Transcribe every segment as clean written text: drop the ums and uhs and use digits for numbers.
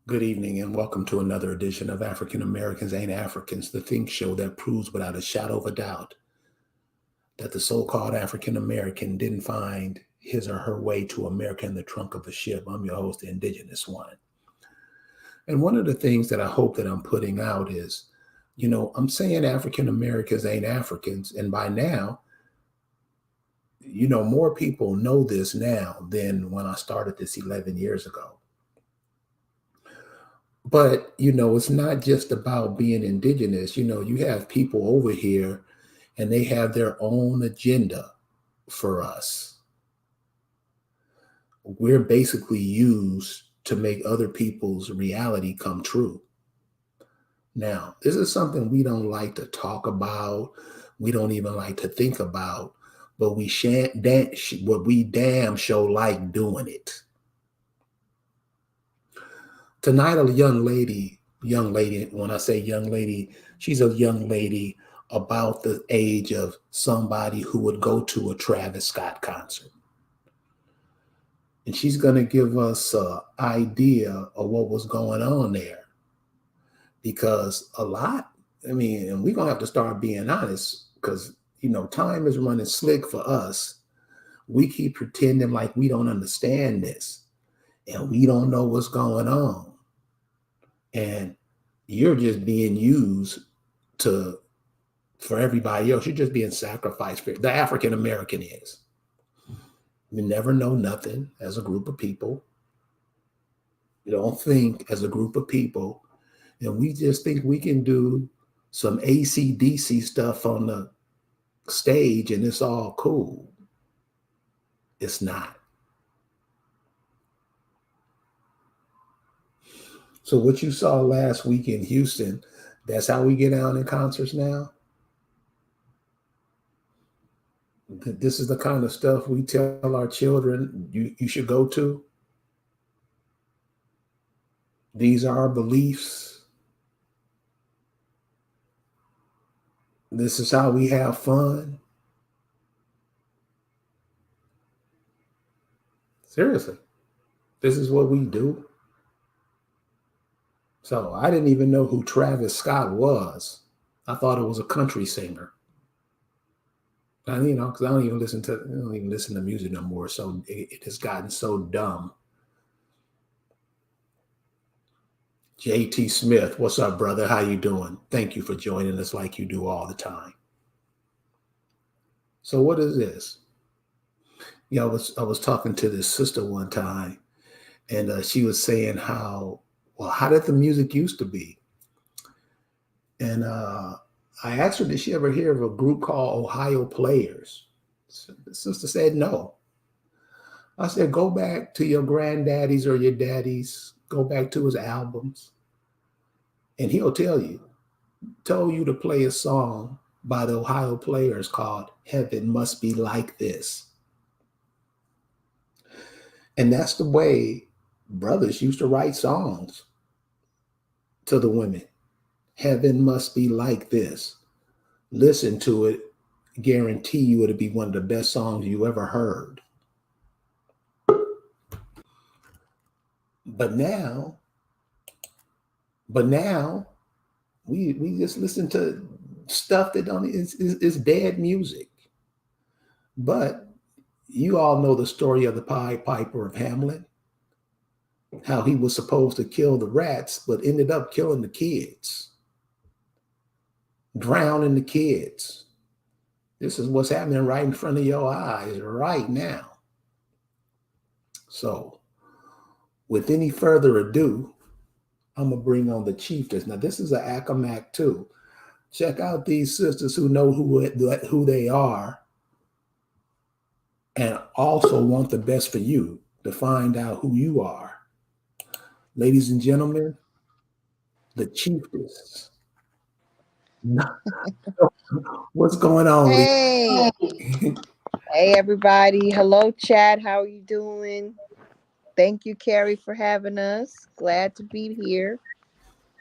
Good evening and welcome to another edition of African Americans Ain't Africans, the think show that proves without a shadow of a doubt that the so-called African American didn't find his or her way to America in the trunk of a ship. I'm your host, the indigenous one. And one of the things that I hope that I'm putting out is, I'm saying African Americans ain't Africans. And by now, more people know this now than when I started this 11 years ago. But, it's not just about being indigenous. You have people over here and they have their own agenda for us. We're basically used to make other people's reality come true. Now, this is something we don't like to talk about. We don't even like to think about, but we damn sure like doing it. Tonight, a young lady, when I say young lady, she's a young lady about the age of somebody who would go to a Travis Scott concert. And she's going to give us an idea of what was going on there. Because and we're going to have to start being honest because, time is running slick for us. We keep pretending like we don't understand this and we don't know what's going on. And you're just being used for everybody else. You're just being sacrificed for the African American is. We never know nothing as a group of people. We don't think as a group of people. And we just think we can do some AC/DC stuff on the stage and it's all cool. It's not. So what you saw last week in Houston, that's how we get out in concerts now? This is the kind of stuff we tell our children you should go to? These are our beliefs. This is how we have fun. Seriously, this is what we do. So I didn't even know who Travis Scott was. I thought it was a country singer. And, because I don't even listen to music no more. So it has gotten so dumb. JT Smith, what's up, brother? How you doing? Thank you for joining us like you do all the time. So what is this? I was talking to this sister one time, and she was saying how did the music used to be? And I asked her, did she ever hear of a group called Ohio Players? The sister said no. I said, go back to your granddaddies or your daddies, go back to his albums, and he'll tell you, told you to play a song by the Ohio Players called Heaven Must Be Like This. And that's the way brothers used to write songs to the women. Heaven must be like this. Listen to it. Guarantee you it'll be one of the best songs you ever heard. But now we just listen to stuff that is dead music. But you all know the story of the Pied Piper of Hamlet, how he was supposed to kill the rats, but ended up killing the kids, drowning the kids. This is what's happening right in front of your eyes right now. So, with any further ado, I'm going to bring on the chiefess. Now, this is an Accomac too. Check out these sisters who know who they are and also want the best for you to find out who you are. Ladies and gentlemen, the chiefess. What's going on? Hey. Hey, everybody. Hello, Chad. How are you doing? Thank you, Carrie, for having us. Glad to be here.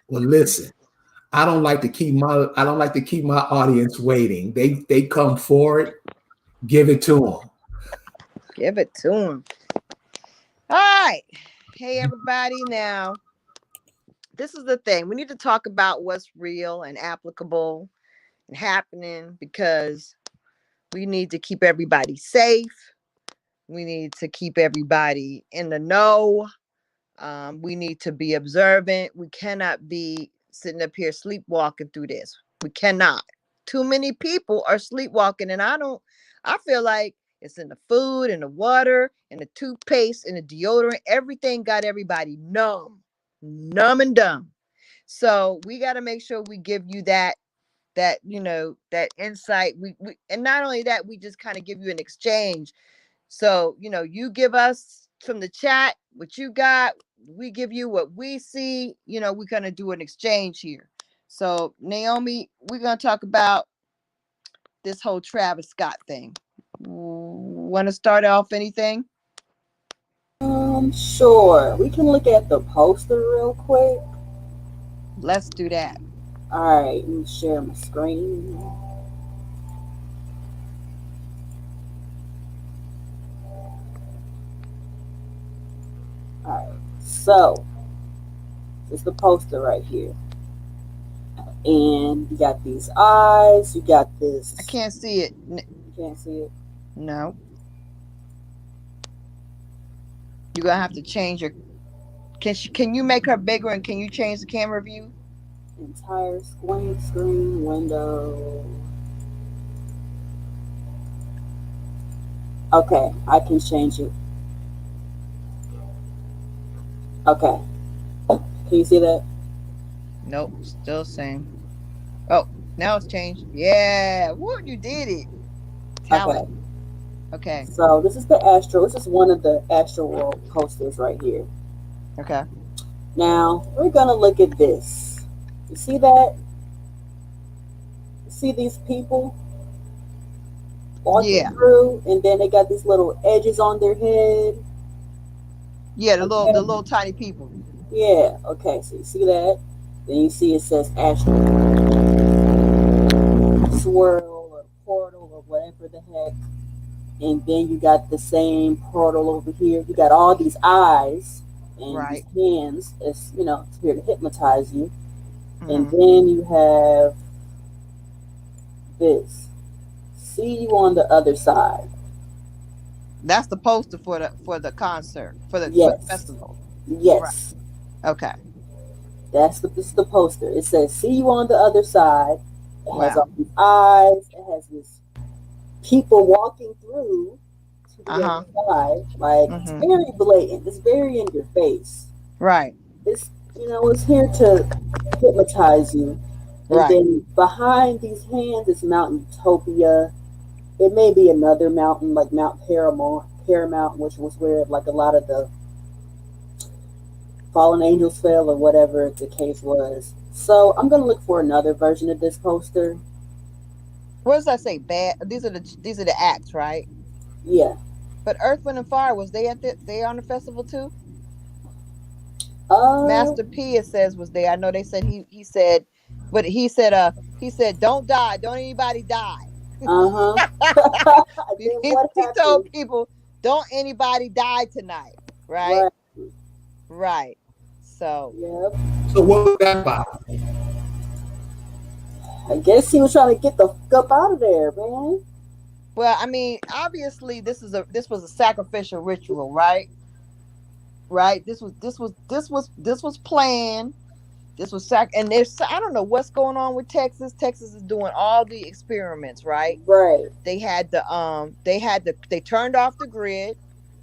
Well, listen, I don't like to keep my audience waiting. They come forward. Give it to them. Give it to them. All right. Hey, everybody. Now, this is the thing. We need to talk about what's real and applicable and happening, because we need to keep everybody safe. We need to keep everybody in the know. We need to be observant. We cannot be sitting up here sleepwalking through this. We cannot. Too many people are sleepwalking, and I feel like it's in the food, and the water, and the toothpaste, and the deodorant. Everything got everybody numb and dumb. So we got to make sure we give you that insight. We and not only that, we just kind of give you an exchange. So, you give us from the chat what you got, we give you what we see. We're going to do an exchange here. So, Naomi, we're going to talk about this whole Travis Scott thing. Want to start off anything? Sure. We can look at the poster real quick. Let's do that. All right, let me share my screen. All right, so it's the poster right here, and you got these eyes. You got this. I can't see it. You can't see it. No. You're gonna have to change your. Can you make her bigger, and can you change the camera view? Entire screen window. Okay, I can change it. Okay. Can you see that? Nope, still same. Oh, now it's changed. Yeah, what you did it. Talent. Okay. So this is this is one of the Astroworld posters right here. Okay. Now we're gonna look at this. You see that? You see these people walking through, and then they got these little edges on their head. Yeah, the little tiny people. Yeah. Okay. So you see that? Then you see it says Astro Swirl or Portal or whatever the heck. And then you got the same portal over here. You got all these eyes and these hands. It's it's here to hypnotize you. Mm-hmm. And then you have this. See you on the other side. That's the poster for the concert, for the festival. Yes. Right. Okay. This is the poster. It says "See you on the other side." It has all these eyes. It has this people walking through to the other side. Like it's very blatant. It's very in your face. Right. It's it's here to hypnotize you. And then behind these hands is Mount Utopia. It may be another mountain like Mount Paramount, which was where like a lot of the fallen angels fell or whatever the case was. So I'm gonna look for another version of this poster. What does that say? Bad. These are the acts, right? Yeah. But Earth, Wind, and Fire, was they on the festival too? Master P, it says, was there. I know they said he said, but he said don't die, don't anybody die. He told people, don't anybody die tonight, right? Right. So. Yep. So what was that about? I guess he was trying to get the fuck up out of there, man. Well, I mean, obviously, this was a sacrificial ritual, right? Right. This was planned. This was and I don't know what's going on with Texas. Texas is doing all the experiments, right? Right. They turned off the grid.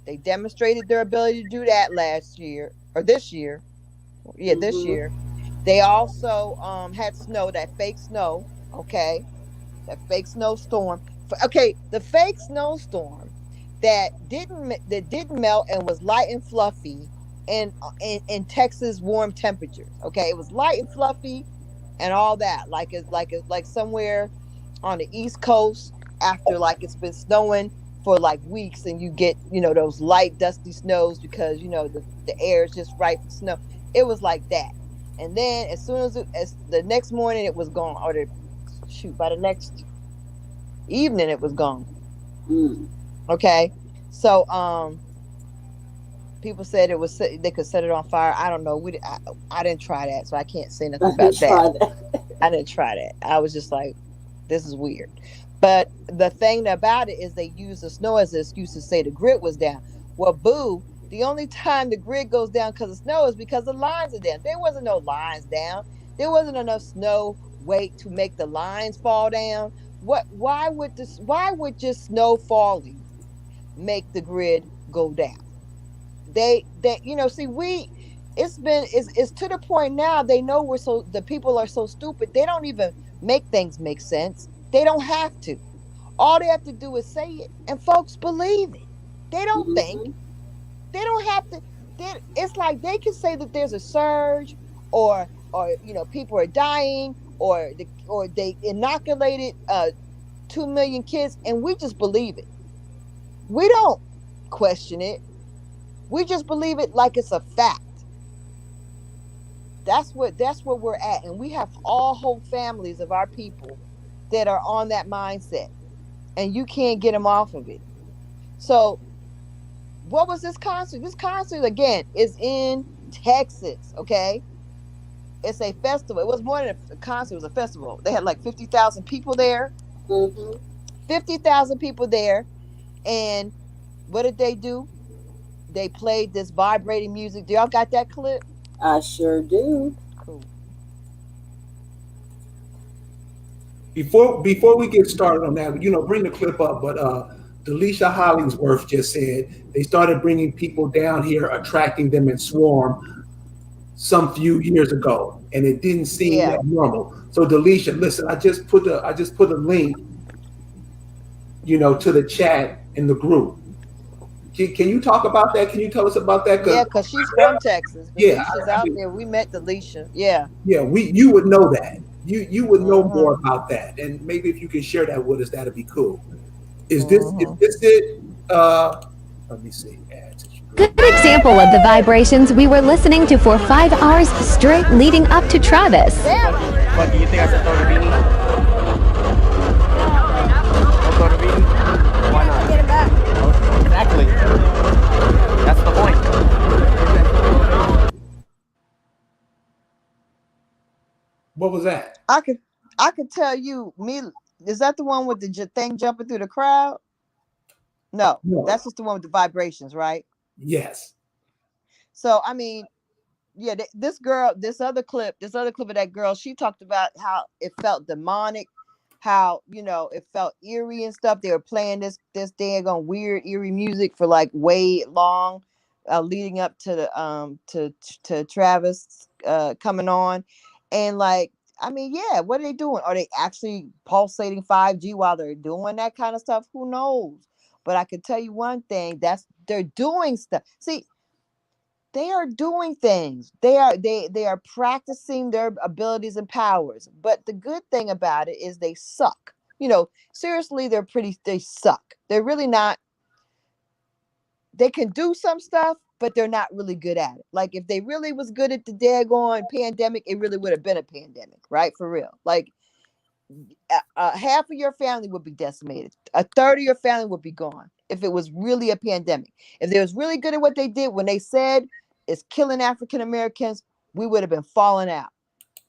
They demonstrated their ability to do that last year or this year. Yeah, this year. They also had snow, that fake snow. Okay, that fake snowstorm. Okay, the fake snowstorm that didn't melt and was light and fluffy in Texas warm temperatures. Okay, it was light and fluffy and all that. Like it's somewhere on the East Coast after like it's been snowing for like weeks, and you get those light dusty snows because the air is just right for snow. It was like that. And then as soon as the next morning it was gone, or by the next evening it was gone. Okay, so People said it was they could set it on fire. I don't know. I didn't try that, so I can't say nothing I about didn't try that. that. I didn't try that. I was just like, this is weird. But the thing about it is they use the snow as an excuse to say the grid was down. Well, boo. The only time the grid goes down because of snow is because the lines are down. There wasn't no lines down. There wasn't enough snow weight to make the lines fall down. What? Why would this? Why would just snow falling make the grid go down? See, it's to the point now. They know the people are so stupid. They don't even make things make sense. They don't have to. All they have to do is say it, and folks believe it. They don't think. Mm-hmm. They don't have to. It's like they can say that there's a surge, or people are dying, or they inoculated 2 million kids, and we just believe it. We don't question it. We just believe it like it's a fact. That's where we're at, and we have all whole families of our people that are on that mindset, and you can't get them off of it. So what was this concert? This concert, again, is in Texas. Okay, it's a festival. It was more than a concert. It was a festival. They had like 50,000 people there. Mm-hmm. 50,000 people there. And what did they do? They played this vibrating music. Do y'all got that clip? I sure do. Cool. Before we get started on that, bring the clip up. But Delisha Hollingsworth just said they started bringing people down here, attracting them in swarm some few years ago, and it didn't seem that normal. So Delisha, listen, I just put a link, to the chat in the group. Can you talk about that? Can you tell us about that? Yeah, because she's from Texas. Yeah, Delisha's out there. We met Delisha. Yeah. Yeah, you would know that. You would know more about that, and maybe if you can share that with us, that'd be cool. Is this it? Let me see. Good example of the vibrations we were listening to for 5 hours straight leading up to Travis. What, do you think I should throw the beanie? Don't throw the beanie? Why not? Get it back. Exactly. That's the point. What was that? I could tell you, is that the one with the thing jumping through the crowd? No, that's just the one with the vibrations, right? Yes. So, I mean, yeah, this other clip of that girl, she talked about how it felt demonic, how, it felt eerie and stuff. They were playing this daggone weird, eerie music for like way long, leading up to the to Travis coming on. And like, I mean, yeah, what are they doing? Are they actually pulsating 5G while they're doing that kind of stuff? Who knows? But I can tell you one thing, they're doing stuff. See, they are doing things. They are practicing their abilities and powers. But the good thing about it is they suck. Seriously, they suck. They're really not. They can do some stuff, but they're not really good at it. Like if they really was good at the daggone pandemic, it really would have been a pandemic, right? For real. Like half of your family would be decimated. A third of your family would be gone if it was really a pandemic. If they was really good at what they did when they said it's killing African Americans, we would have been falling out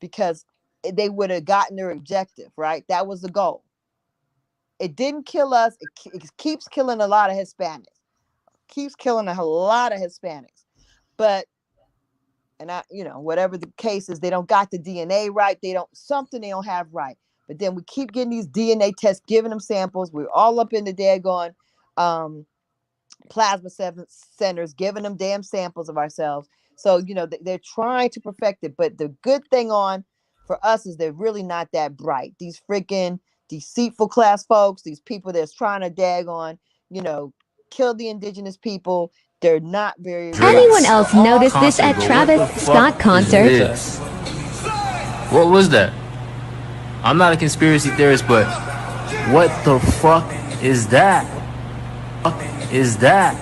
because they would have gotten their objective, right? That was the goal. It didn't kill us. It keeps killing a lot of Hispanics. But whatever the case is, they don't got the DNA right. They don't have right. But then we keep getting these DNA tests, giving them samples. We're all up in the daggone plasma centers, giving them damn samples of ourselves. So, they're trying to perfect it. But the good thing for us is they're really not that bright. These freaking deceitful class folks, these people that's trying to daggone, kill the indigenous people. They're not very. Anyone else notice this at Travis Scott concert? What was that? I'm not a conspiracy theorist, but what the fuck is that? What is that?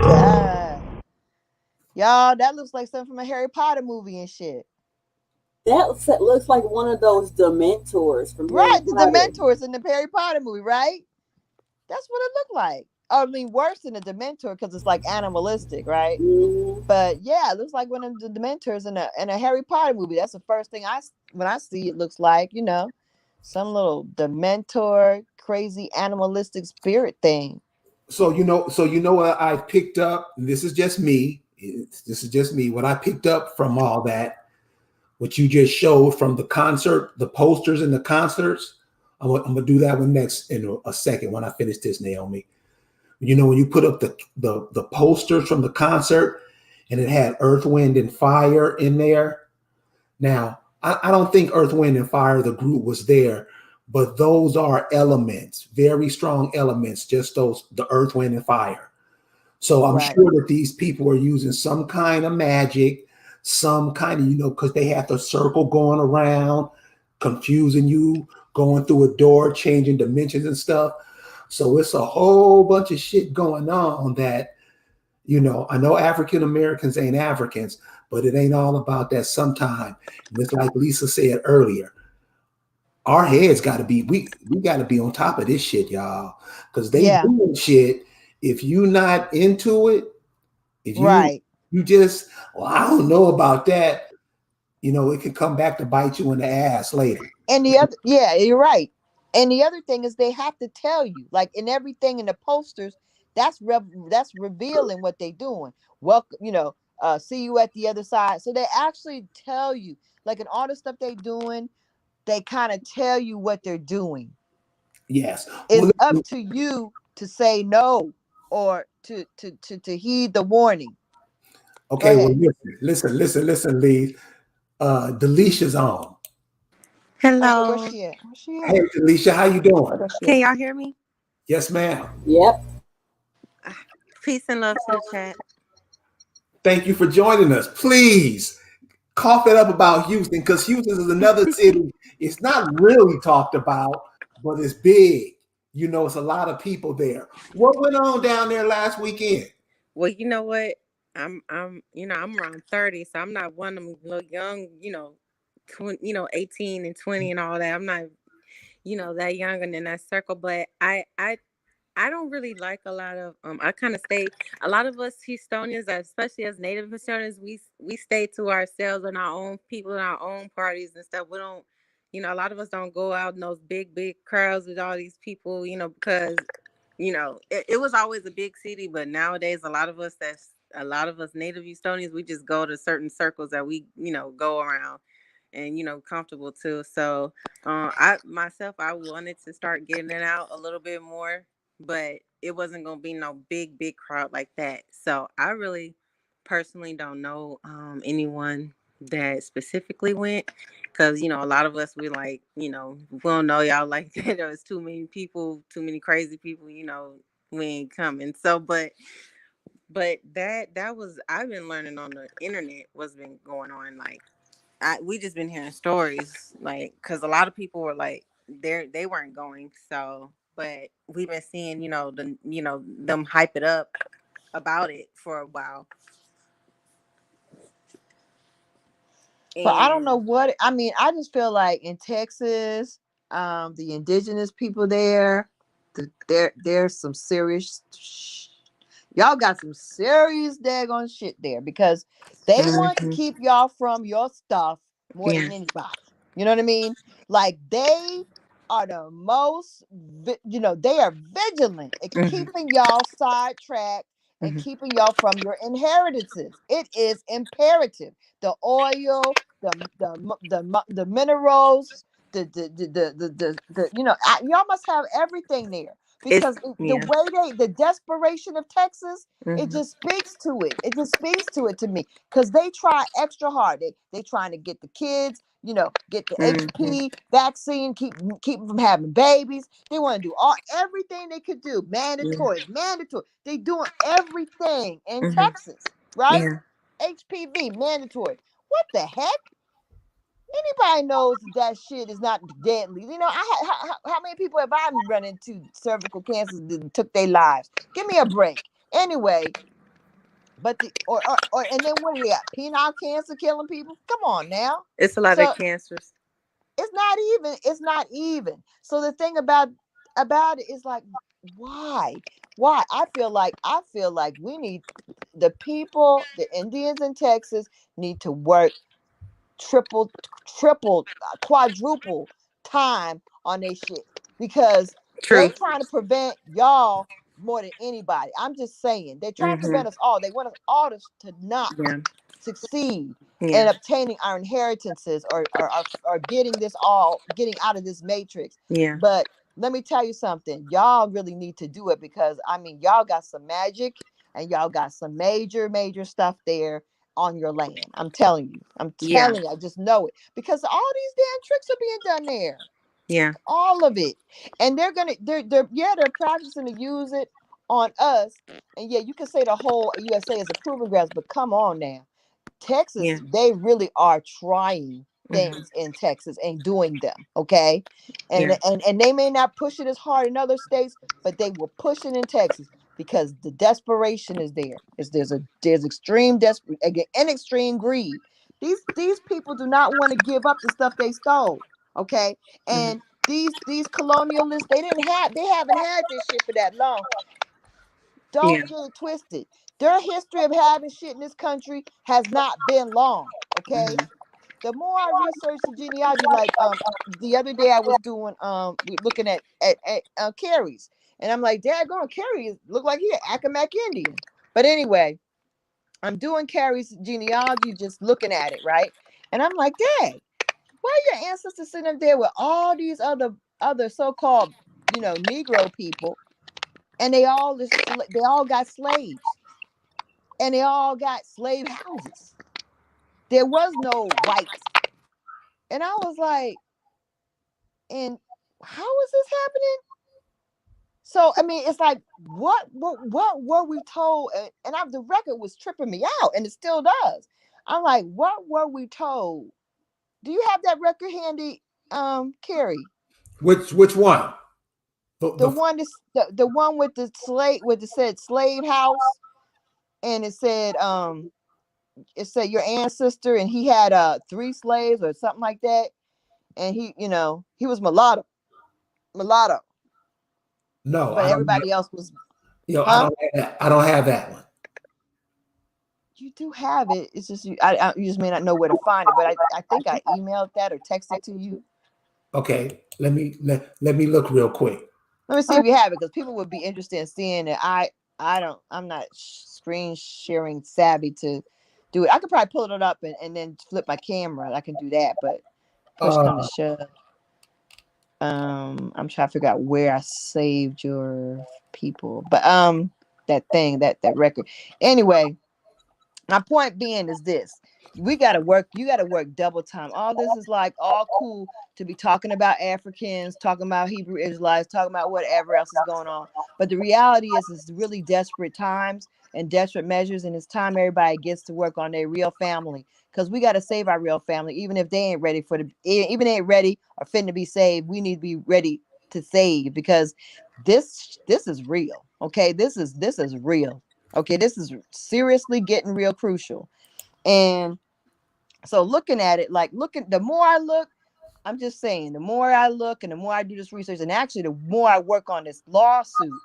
God. Y'all, that looks like something from a Harry Potter movie and shit. That looks like one of those Dementors from Harry Right, the Potter. Dementors in the Harry Potter movie, right? That's what it looked like. I mean, worse than a Dementor because it's like animalistic, right? Mm-hmm. But yeah, it looks like one of the Dementors in a Harry Potter movie. That's the first thing when I see it looks like, some little Dementor, crazy animalistic spirit thing. So what I picked up, and this is just me. This is just me. What I picked up from all that, what you just showed from the concert, the posters in the concerts. I'm gonna do that one next in a second when I finish this, Naomi. When you put up the posters from the concert, and it had Earth, Wind, and Fire in there. Now, I don't think Earth, Wind, and Fire, the group, was there, but those are elements, very strong elements, just the Earth, Wind, and Fire. So I'm Right. sure that these people are using some kind of magic, some kind of, because they have the circle going around, confusing you, going through a door, changing dimensions and stuff. So it's a whole bunch of shit going on that, I know African Americans ain't Africans, but it ain't all about that sometime. And it's like Lisa said earlier, our heads got to be, we got to be on top of this shit, y'all, because they doing shit. If you not into it, if you just, well, I don't know about that, it can come back to bite you in the ass later. And the other, yeah, you're right. And the other thing is they have to tell you, like in everything in the posters, that's revealing what they're doing. Welcome, see you at the other side. So they actually tell you, like in all the stuff they're doing, they kind of tell you what they're doing. Yes. It's up to you to say no or to heed the warning. Okay, well, listen, Lee. Delicia's on. Hello. Where's she at? Hey, Delisha, how you doing? Can y'all hear me? Yes, ma'am. Yep. Peace and love to the chat. Thank you for joining us. Please cough it up about Houston, because Houston is another city. It's not really talked about, but it's big. It's a lot of people there. What went on down there last weekend? Well, you know what? I'm around 30, so I'm not one of them little young, 18 and 20 and all that. I'm not, that young and in that circle. But I don't really like a lot of I kind of stay, a lot of us Houstonians, especially as native Houstonians, we stay to ourselves and our own people and our own parties and stuff. We don't, a lot of us don't go out in those big crowds with all these people, because it was always a big city, but nowadays a lot of us native Houstonians, we just go to certain circles that we, go around and, comfortable too. So I wanted to start getting it out a little bit more, but it wasn't going to be no big crowd like that. So I really personally don't know anyone that specifically went, because a lot of us, we like, we don't know y'all like that. There's too many people, too many crazy people, we ain't coming. So but that was, I've been learning on the internet what's been going on. Like we just been hearing stories, like, because a lot of people were like they weren't going. So but we've been seeing them hype it up about it for a while. But I don't know what, I mean, I just feel like in Texas, the indigenous people there, there's some serious y'all got some serious daggone shit there, because they want to keep y'all from your stuff more than anybody. You know what I mean? Like they are the most, they are vigilant at keeping y'all sidetracked and keeping y'all from your inheritances. It is imperative. The oil, the minerals, y'all must have everything there, because the way the desperation of Texas, it just speaks to it. It just speaks to it to me, because they try extra hard. They trying to get the kids, get the HP vaccine, keep them from having babies. They want to do everything they could do. Mandatory. They doing everything in Texas, right? HPV mandatory. What the heck? Anybody knows that shit is not deadly. You know, how many people have I run into cervical cancers that took their lives? Give me a break. Anyway, but and then what do they got? Penile cancer killing people? Come on now. It's a lot So of cancers. it's not even. So the thing about it is like, why? I feel like we need the people, the Indians in Texas need to work triple, quadruple time on their shit, because True. they trying to prevent y'all more than anybody. I'm just saying, they're trying to prevent us all. They want us all to not Yeah. succeed in Yeah. obtaining our inheritances, or getting out of this matrix. Yeah. But let me tell you something, y'all really need to do it, because I mean, y'all got some magic, and y'all got some major stuff there on your land. I'm telling you. Yeah. I just know it, because all these damn tricks are being done there. Yeah. All of it. And they're practicing to use it on us. And yeah, you can say the whole USA is a proving grounds, but come on now. Texas, Yeah. they really are trying Mhm. things in Texas and doing them, okay? And, Yeah. and they may not push it as hard in other states, but they will push it in Texas, because the desperation is there. There's extreme desperate, again, and extreme greed. These people do not want to give up the stuff they stole, okay? Mhm. And these colonialists, they haven't had this shit for that long. Yeah. Don't get it twisted. Their history of having shit in this country has not been long. Okay. Mhm. The more I research the genealogy, like the other day I was doing looking at Carrie's, and I'm like, Dad, going Carrie look like he an Accomack Indian. But anyway, I'm doing Carrie's genealogy, just looking at it, right? And I'm like, Dad, why are your ancestors sitting up there with all these other so-called, Negro people, and they all got slaves, and they all got slave houses. There was no whites. And I was like, and how is this happening? So I mean, it's like, what were we told? And the record was tripping me out, and it still does. I'm like, what were we told? Do you have that record handy, Carrie? Which one? The one the one with the slave, with it said slave house, and it said your ancestor, and he had 3 slaves or something like that, and he was mulatto, No, but I don't. everybody else was, I huh? don't have that. I don't have that one. You do have it. It's just you just may not know where to find it, but I think I emailed that or texted to you. Okay, let me look real quick. Let me see if you have it, because people would be interested in seeing it. I'm not screen sharing savvy to do it. I could probably pull it up and then flip my camera. I can do that, but push come to Uh, shove. I'm trying to figure out where I saved your people, but that thing, that record. Anyway, my point being is this: we got to work. You got to work double time. All this is like all cool to be talking about Africans, talking about Hebrew Israelites, talking about whatever else is going on. But the reality is, it's really desperate times and desperate measures, and it's time everybody gets to work on their real family, because we got to save our real family, even if they ain't ready even they ain't ready or fitting to be saved. We need to be ready to save, because this is real. Okay, this is real. Okay, this is seriously getting real crucial. And so looking at it, the more I look, I'm just saying, the more I look and the more I do this research, and actually the more I work on this lawsuit,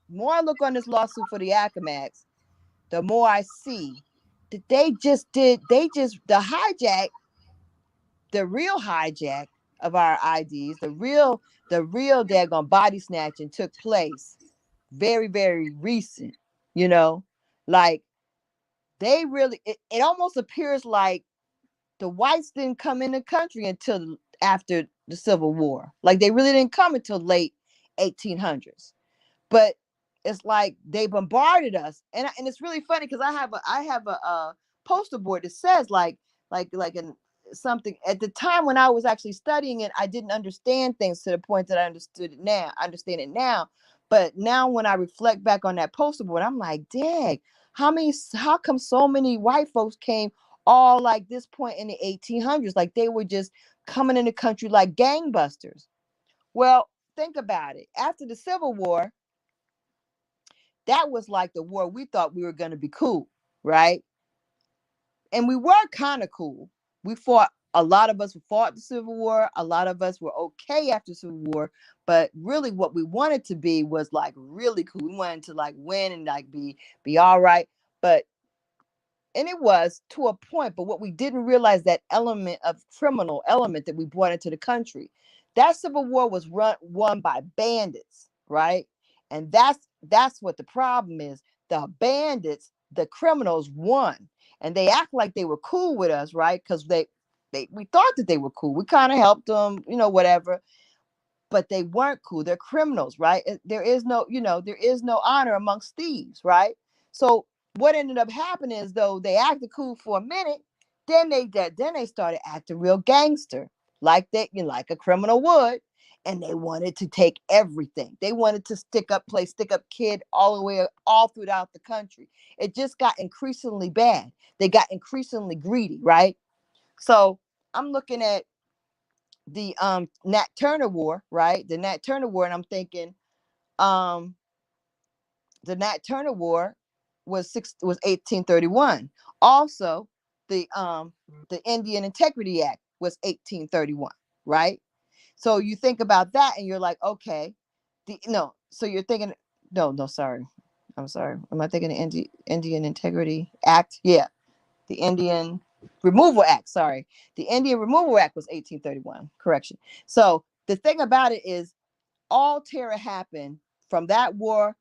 the more I look on this lawsuit for the Accomacs, the more I see that the hijack, the real hijack of our IDs, the real daggone body snatching took place very, very recent, you know, like they really, it almost appears like the whites didn't come in the country until after the Civil War. Like they really didn't come until late 1800s. But it's like they bombarded us, and it's really funny, because I have a poster board that says like in something at the time when I was actually studying it, I didn't understand things to the point that I understand it now. But now when I reflect back on that poster board, I'm like, dang, how come so many white folks came all like this point in the 1800s. Like they were just coming in the country like gangbusters. Well, think about it. After the Civil War, that was like the war we thought we were going to be cool, right? And we were kind of cool. We fought, a lot of us fought the Civil War. A lot of us were okay after the Civil War. But really what we wanted to be was like really cool. We wanted to like win and like be all right. And it was to a point, but what we didn't realize, that element of criminal element that we brought into the country. That Civil War was won by bandits, right? And that's what the problem is. The bandits, the criminals won. And they act like they were cool with us, right? Because we thought that they were cool. We kind of helped them, whatever. But they weren't cool. They're criminals, right? There is no honor amongst thieves, right? So what ended up happening is, though they acted cool for a minute, then they started acting real gangster, like like a criminal would, and they wanted to take everything. They wanted to stick up kid all throughout the country. It just got increasingly bad. They got increasingly greedy, right? So I'm looking at the Nat Turner War, right? The Nat Turner War, and I'm thinking, the Nat Turner War was 1831. Also, the Indian Integrity Act was 1831, right? So you think about that, and you're like, okay, So you're thinking, no, sorry, I'm sorry. Am I thinking the Indian Integrity Act? Yeah, the Indian Removal Act. Sorry, the Indian Removal Act was 1831. Correction. So the thing about it is, all terror happened from that war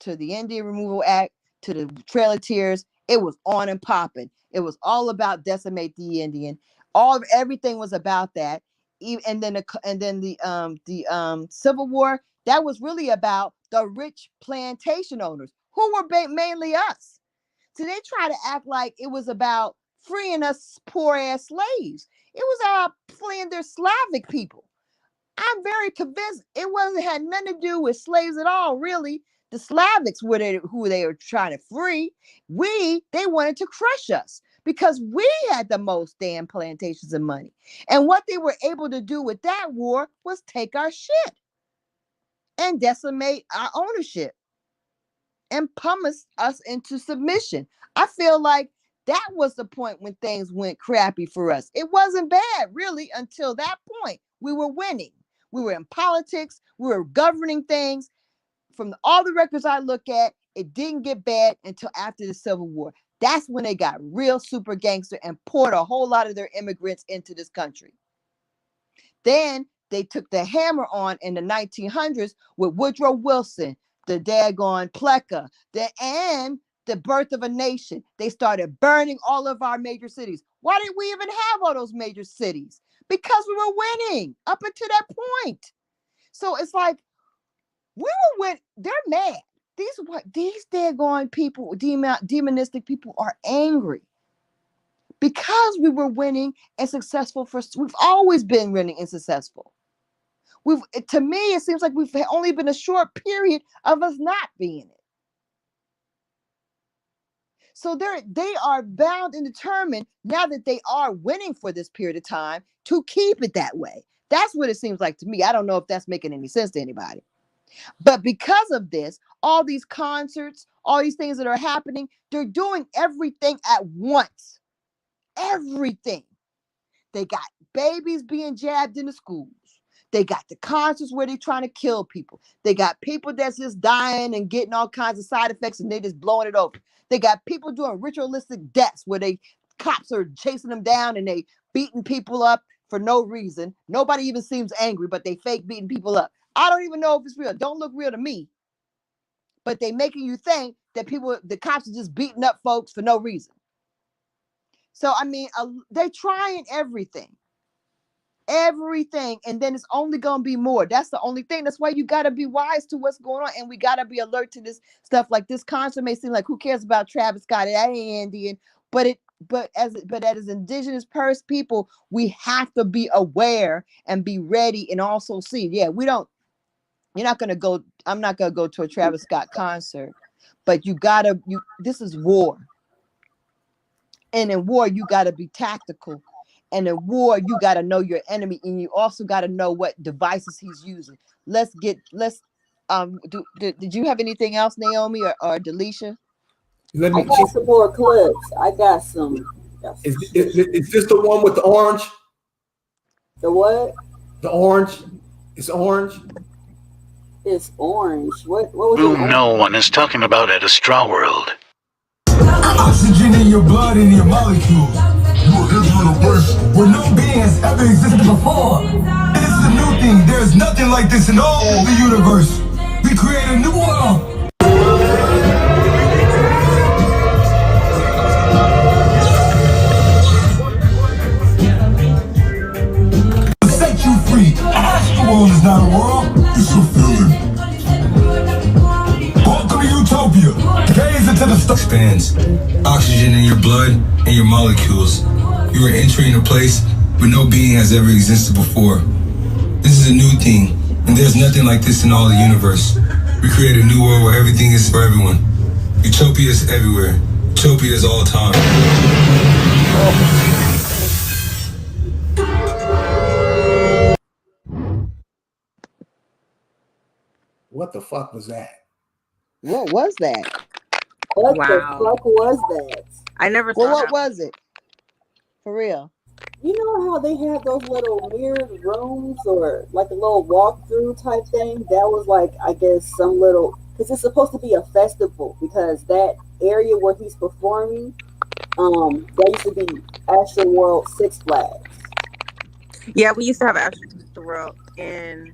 to the Indian Removal Act to the Trail of Tears. It was on and popping. It was all about decimate the Indian. Everything was about that. And then the Civil War, that was really about the rich plantation owners, who were mainly us. So they try to act like it was about freeing us poor ass slaves. It was about freeing their Slavic people. I'm very convinced it had nothing to do with slaves at all, really. The Slavics were who they were trying to free. They wanted to crush us because we had the most damn plantations and money. And what they were able to do with that war was take our shit and decimate our ownership and pummel us into submission. I feel like that was the point when things went crappy for us. It wasn't bad, really, until that point. We were winning. We were in politics. We were governing things. From all the records I look at, it didn't get bad until after the Civil War. That's when they got real super gangster and poured a whole lot of their immigrants into this country. Then they took the hammer on in the 1900s with Woodrow Wilson, the daggone Pleca, and the birth of a nation. They started burning all of our major cities. Why did we even have all those major cities? Because we were winning up until that point. So it's like, we were winning. They're mad. These daggone people, demonistic people, are angry because we were winning and successful. We've always been winning and successful. To me, it seems like we've only been a short period of us not being it. So they are bound and determined, now that they are winning for this period of time, to keep it that way. That's what it seems like to me. I don't know if that's making any sense to anybody. But because of this, all these concerts, all these things that are happening, they're doing everything at once. Everything. They got babies being jabbed in the schools. They got the concerts where they're trying to kill people. They got people that's just dying and getting all kinds of side effects, and they're just blowing it over. They got people doing ritualistic deaths where cops are chasing them down and they beating people up for no reason. Nobody even seems angry, but they fake beating people up. I don't even know if it's real. Don't look real to me. But they making you think that the cops are just beating up folks for no reason. So, I mean, they're trying everything. And then it's only going to be more. That's the only thing. That's why you got to be wise to what's going on. And we got to be alert to this stuff. Like this concert may seem like, who cares about Travis Scott? That ain't Indian. But as indigenous people, we have to be aware and be ready and also see. Yeah, I'm not going to go to a Travis Scott concert, but this is war. And in war, you got to be tactical. And in war, you got to know your enemy, and you also got to know what devices he's using. Did you have anything else, Naomi or Delisha? Let I me. got some more clips. I got some. Is this the one with the orange? The what? The orange. It's orange. It's orange. What was it? No one is talking about at Astroworld. Oxygen in your blood and your molecules. You are entering a place where no being has ever existed before. And this is a new thing. There is nothing like this in all the universe. We create a new world. Set you free. Astroworld is not a world. It's a feeling. Welcome to Utopia. Gaze into the expands. Oxygen in your blood and your molecules. You are entering a place where no being has ever existed before. This is a new thing, and there's nothing like this in all the universe. We create a new world where everything is for everyone. Utopia is everywhere. Utopia is all time. What the fuck was that? What was that? What Wow. the fuck was that? I never saw Well, what that. was it? For real? You know how they have those little mirrored rooms or like a little walkthrough type thing? That was like, I guess, some little, because it's supposed to be a festival, because that area where he's performing, that used to be Astroworld Six Flags. Yeah, we used to have Astroworld, and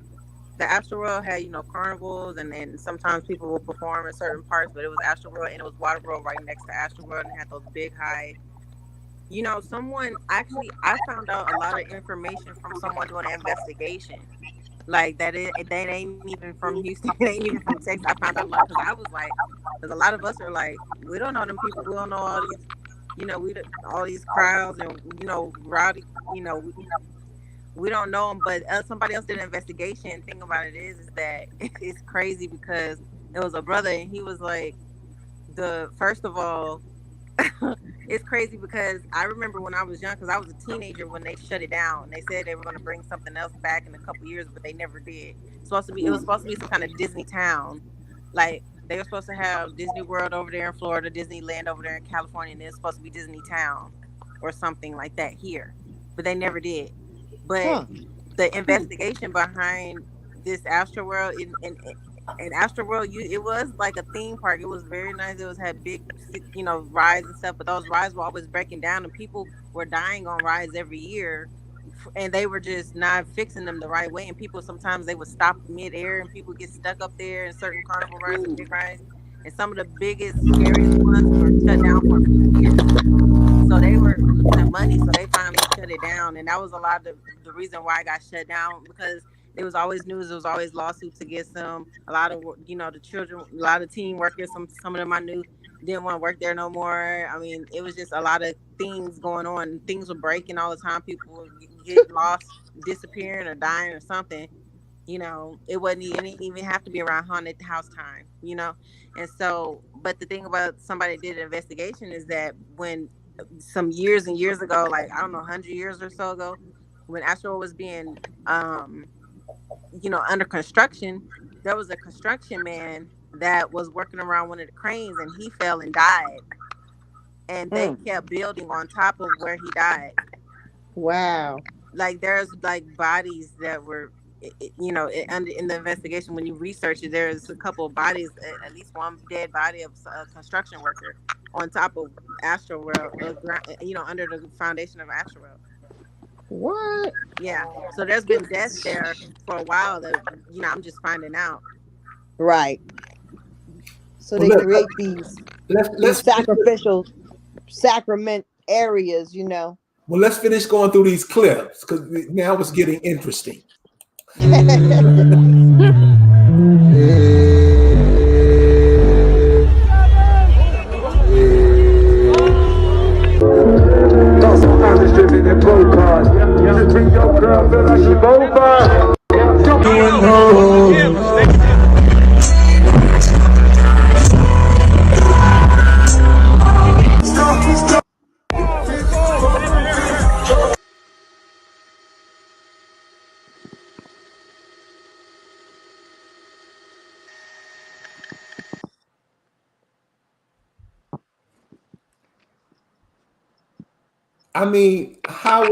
the Astroworld had, carnivals, and then sometimes people would perform in certain parts, but it was Astroworld, and it was Waterworld right next to Astroworld, and it had those big high. I found out a lot of information from someone doing an investigation. Like that ain't even from Houston, it ain't even from Texas. I found out a lot because I was like, because a lot of us are like, we don't know them people, we don't know all these, all these crowds and rowdy, we don't know them. But somebody else did an investigation. And the thing about it is that it's crazy because it was a brother and he was like, first of all. It's crazy because I remember when I was young, because I was a teenager when they shut it down. They said they were going to bring something else back in a couple years, but they never did. It was supposed to be some kind of Disney town. Like they were supposed to have Disney World over there in Florida, Disneyland over there in California, and it's supposed to be Disney Town or something like that here, but they never did. But the investigation behind this Astroworld and Astroworld, it was like a theme park. It was very nice. It had big, rides and stuff. But those rides were always breaking down, and people were dying on rides every year, and they were just not fixing them the right way. And people sometimes they would stop mid-air, and people get stuck up there in certain carnival rides and big rides. And some of the biggest, scariest ones were shut down for a few years. So they were losing money, so they finally shut it down. And that was a lot of the reason why it got shut down, because it was always news. It was always lawsuits against them. A lot of, the children, a lot of teen workers, some of them I knew didn't want to work there no more. I mean, it was just a lot of things going on. Things were breaking all the time. People would get lost, disappearing or dying or something. It didn't even have to be around haunted house time, And so, but the thing about somebody did an investigation is that when some years and years ago, like, I don't know, 100 years or so ago, when Astro was being, under construction, there was a construction man that was working around one of the cranes and he fell and died. And they kept building on top of where he died. Wow. Like there's like bodies that were, in the investigation, when you research it, there's a couple of bodies, at least one dead body of a construction worker on top of Astroworld, under the foundation of Astroworld. What? Yeah. So there's been deaths there for a while that, I'm just finding out. Right. So they create these sacrificial sacrament areas, Well, let's finish going through these clips because now it's getting interesting. I mean, how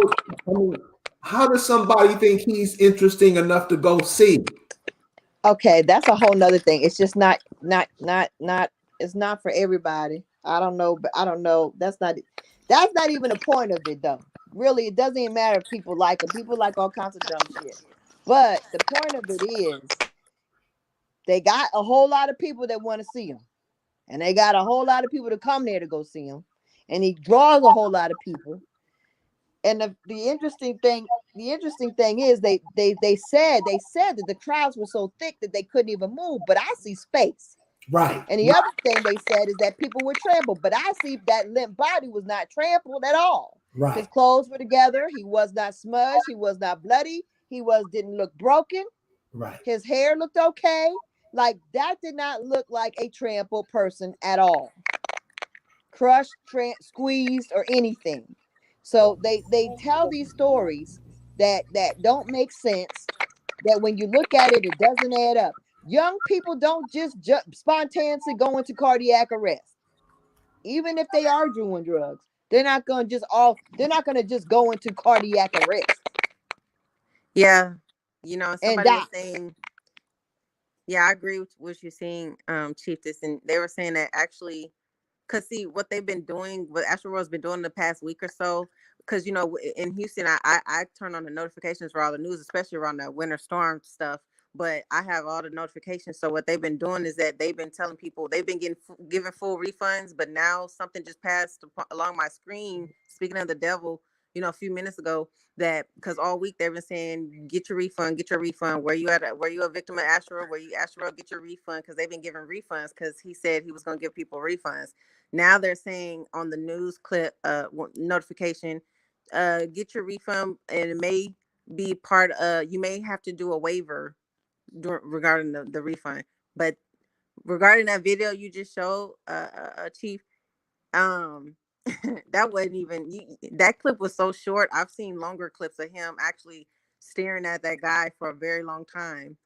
does somebody think he's interesting enough to go see? Okay, that's a whole nother thing. It's just not it's not for everybody. I don't know, but I don't know. That's not even the point of it though. Really, it doesn't even matter if people like him. People like all kinds of dumb shit. But the point of it is they got a whole lot of people that want to see him. And they got a whole lot of people to come there to go see him. And he draws a whole lot of people. And the interesting thing is they said that the crowds were so thick that they couldn't even move, but I see space. Right. And the other thing they said is that people were trampled, but I see that limp body was not trampled at all. Right. His clothes were together. He was not smudged. He was not bloody. He didn't look broken. Right. His hair looked okay. Like that did not look like a trampled person at all. Crushed, squeezed, or anything. So they tell these stories that don't make sense, that when you look at it, it doesn't add up. Young people don't just spontaneously go into cardiac arrest. Even if they are doing drugs, they're not going to just go into cardiac arrest. Yeah. You know, somebody was saying, yeah, I agree with what you're saying, Chief. And they were saying that actually, because see what they've been doing, what Astroworld's been doing the past week or so, because you know in Houston I turn on the notifications for all the news, especially around the winter storm stuff, but I have all the notifications. So what they've been doing is that they've been telling people they've been giving full refunds, but now something just passed along my screen, speaking of the devil, you know, a few minutes ago, that because all week they've been saying get your refund, were you a victim of Astroworld, Astroworld, get your refund, because they've been giving refunds because he said he was going to give people refunds. Now they're saying on the news clip notification, get your refund, and it may be you may have to do a waiver regarding the refund. But regarding that video you just showed, Chief, that wasn't even that clip was so short. I've seen longer clips of him actually staring at that guy for a very long time.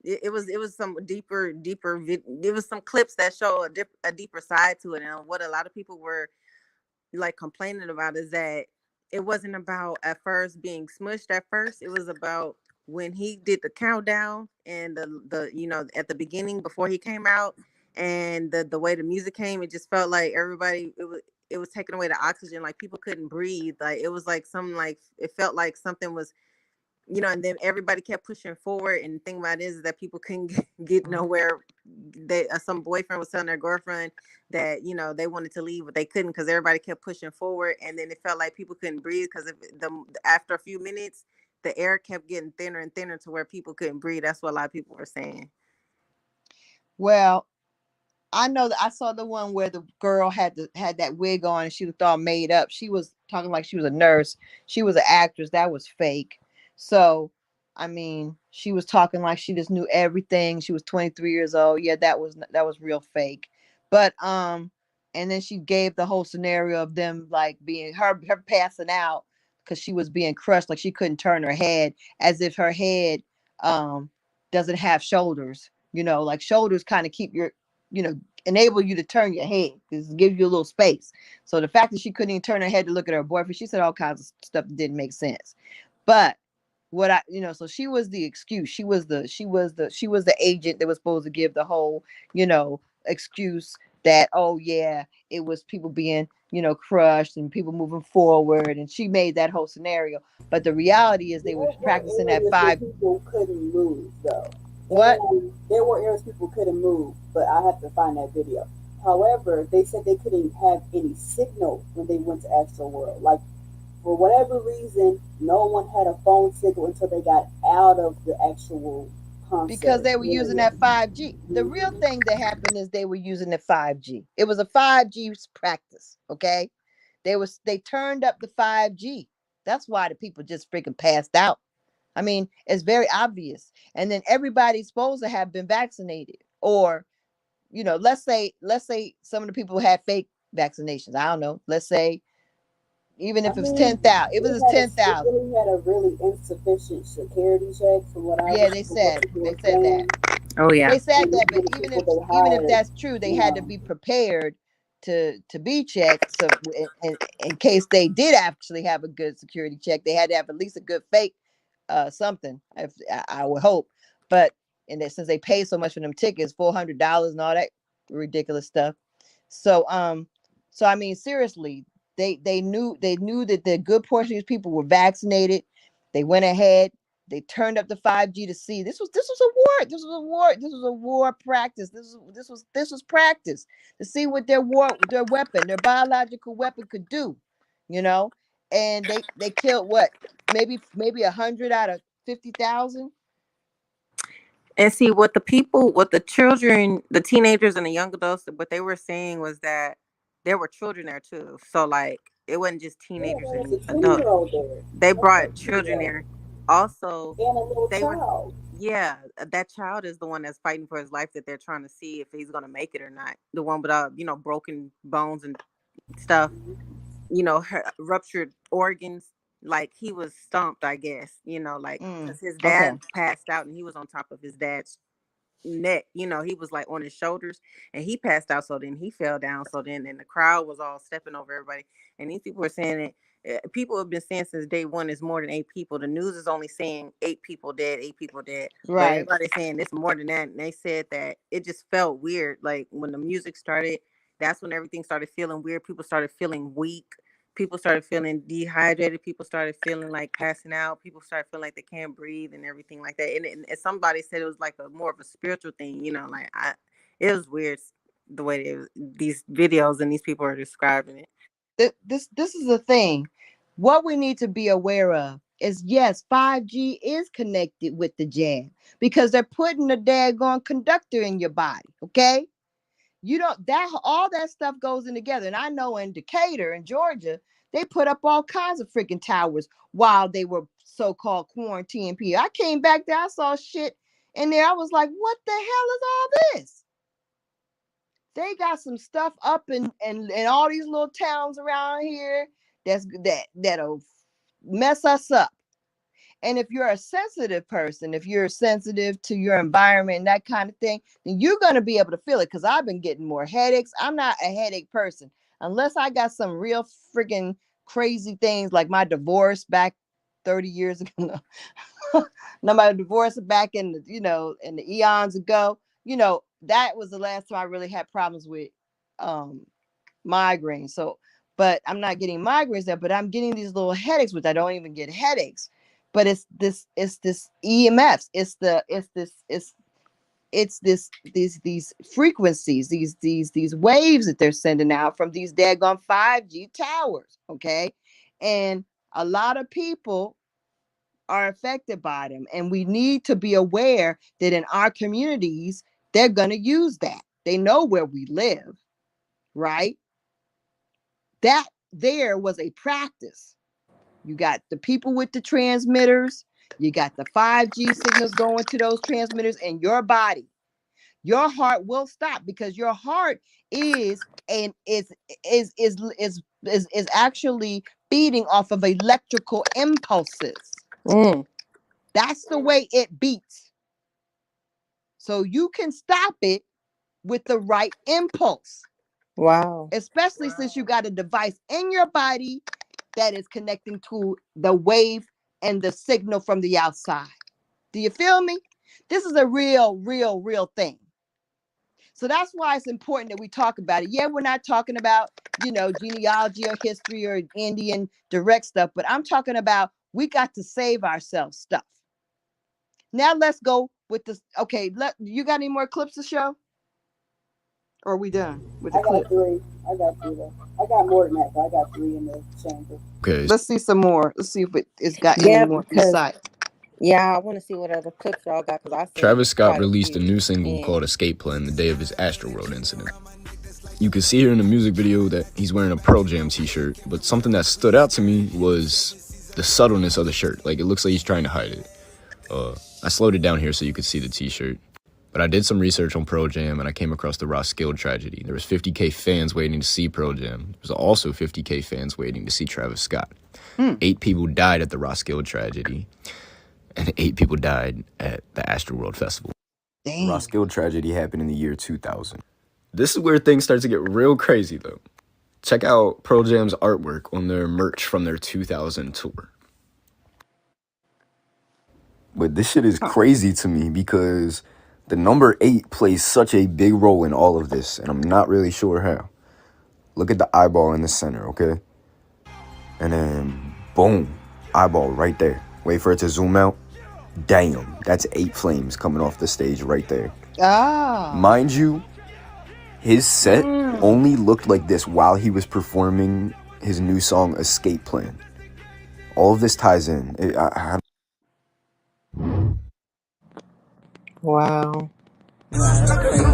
It was some deeper it was some clips that show a deeper side to it. And what a lot of people were like complaining about is that it wasn't about at first being smushed at first. It was about when he did the countdown and the you know, at the beginning before he came out, and the way the music came, it just felt like everybody, it was taking away the oxygen, like people couldn't breathe. Like it was like something, like it felt like something was, you know, and then everybody kept pushing forward. And the thing about it is that people couldn't get nowhere. Some boyfriend was telling their girlfriend that, you know, they wanted to leave, but they couldn't because everybody kept pushing forward. And then it felt like people couldn't breathe because after a few minutes, the air kept getting thinner and thinner to where people couldn't breathe. That's what a lot of people were saying. Well, I know that I saw the one where the girl had that wig on and she was all made up. She was talking like she was a nurse. She was an actress. That was fake. So, I mean, she was talking like she just knew everything. She was 23 years old. Yeah, that was real fake. But and then she gave the whole scenario of them like being her passing out because she was being crushed, like she couldn't turn her head, as if her head doesn't have shoulders. You know, like shoulders kind of keep your, you know, enable you to turn your head. This gives you a little space. So the fact that she couldn't even turn her head to look at her boyfriend, she said all kinds of stuff that didn't make sense. But what so she was the excuse. She was the agent that was supposed to give the whole, you know, excuse that, oh yeah, it was people being, you know, crushed and people moving forward, and she made that whole scenario. But the reality is they were practicing that 5. People couldn't move though. What? There were areas people couldn't move, but I have to find that video. However, they said they couldn't have any signal when they went to Astroworld. Like, for whatever reason, no one had a phone signal until they got out of the actual concert. Because they were using that 5G. The real thing that happened is they were using the 5G. It was a 5G practice, okay? They turned up the 5G. That's why the people just freaking passed out. I mean, it's very obvious. And then everybody's supposed to have been vaccinated. Or, you know, let's say some of the people had fake vaccinations. I don't know. Let's say even if it was 10,000. If it was 10,000. They really had a really insufficient security check from what I they said that. Oh yeah. They said that, but even if that's true, they had to be prepared to be checked. So in case they did actually have a good security check, they had to have at least a good fake something. If I would hope, but since they pay so much for them tickets, $400 and all that ridiculous stuff. So I mean, seriously, they knew that the good portion of these people were vaccinated. They went ahead. They turned up the 5G to see. This was a war. This was a war practice. This was practice to see what their biological weapon could do, you know. And they killed what, maybe 100 out of 50,000. And see what the children, the teenagers and the young adults, what they were saying was that there were children there too. So like it wasn't just teenagers and adults. They brought children there. Also, that child is the one that's fighting for his life, that they're trying to see if he's gonna make it or not. The one without, broken bones and stuff, ruptured organs. Like he was stomped, I guess, because his dad passed out and he was on top of his dad's neck. He was like on his shoulders and he passed out. So then he fell down. So then the crowd was all stepping over everybody. And these people were saying it. People have been saying since day one it's more than 8 people. The news is only saying 8 people dead. Right. But everybody's saying it's more than that. And they said that it just felt weird. Like when the music started, that's when everything started feeling weird. People started feeling weak. People started feeling dehydrated. People started feeling like passing out. People started feeling like they can't breathe and everything like that. And somebody said it was like more of a spiritual thing, it was weird the way these videos and these people are describing it. This is the thing. What we need to be aware of is, yes, 5G is connected with the jab because they're putting a daggone conductor in your body. Okay. All that stuff goes in together. And I know in Decatur in Georgia, they put up all kinds of freaking towers while they were so-called quarantine people. I came back there, I saw shit in there. I was like, what the hell is all this? They got some stuff up in all these little towns around here that'll mess us up. And if you're a sensitive person, if you're sensitive to your environment and that kind of thing, then you're going to be able to feel it, because I've been getting more headaches. I'm not a headache person unless I got some real freaking crazy things like my divorce back 30 years ago. No, my divorce back in the eons ago. That was the last time I really had problems with migraines. So, but I'm not getting migraines there, but I'm getting these little headaches, which I don't even get headaches. But it's this EMFs. These frequencies, these waves that they're sending out from these daggone 5G towers. Okay. And a lot of people are affected by them. And we need to be aware that in our communities, they're going to use that. They know where we live, right? That there was a practice. You got the people with the transmitters. You got the 5G signals going to those transmitters in your body. Your heart will stop because your heart is actually beating off of electrical impulses. That's the way it beats. So you can stop it with the right impulse. Wow. Especially since you got a device in your body that is connecting to the wave and the signal from the outside. Do you feel me? This is a real thing. So that's why it's important that we talk about it. Yeah, we're not talking about, genealogy or history or Indian direct stuff, but I'm talking about we got to save ourselves stuff. Now let's go with this. Okay, you got any more clips to show? Or are we done with the clip? I got 3 though. I got more than that, but I got 3 in the chamber. Okay. Let's see some more. Let's see if it's got any more insight. Yeah, I want to see what other clips y'all got. Travis Scott released a new single called Escape Plan the day of his Astroworld incident. You can see here in the music video that he's wearing a Pearl Jam t-shirt, but something that stood out to me was the subtleness of the shirt. Like, it looks like he's trying to hide it. I slowed it down here so you could see the t-shirt. But I did some research on Pearl Jam, and I came across the Roskilde tragedy. There was 50K fans waiting to see Pearl Jam. There was also 50K fans waiting to see Travis Scott. 8 people died at the Roskilde tragedy, and 8 people died at the Astroworld Festival. Damn. The Roskilde tragedy happened in the year 2000. This is where things start to get real crazy, though. Check out Pearl Jam's artwork on their merch from their 2000 tour. But this shit is crazy to me because the number 8 plays such a big role in all of this, and I'm not really sure how. Look at the eyeball in the center, okay? And then, boom, eyeball right there. Wait for it to zoom out. Damn, that's 8 flames coming off the stage right there. Ah. Mind you, his set only looked like this while he was performing his new song, Escape Plan. All of this ties in. Wow. That's crazy.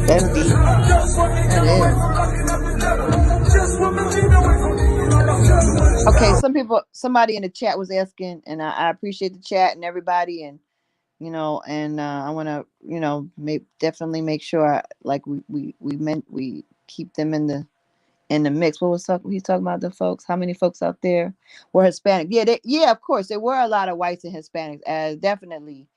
That's deep. That is. Okay, somebody in the chat was asking, and I appreciate the chat and everybody, and I want to, definitely make sure, like we keep them in the mix. He's talking about the folks. How many folks out there were Hispanic? Yeah, of course there were a lot of whites and Hispanics. Definitely,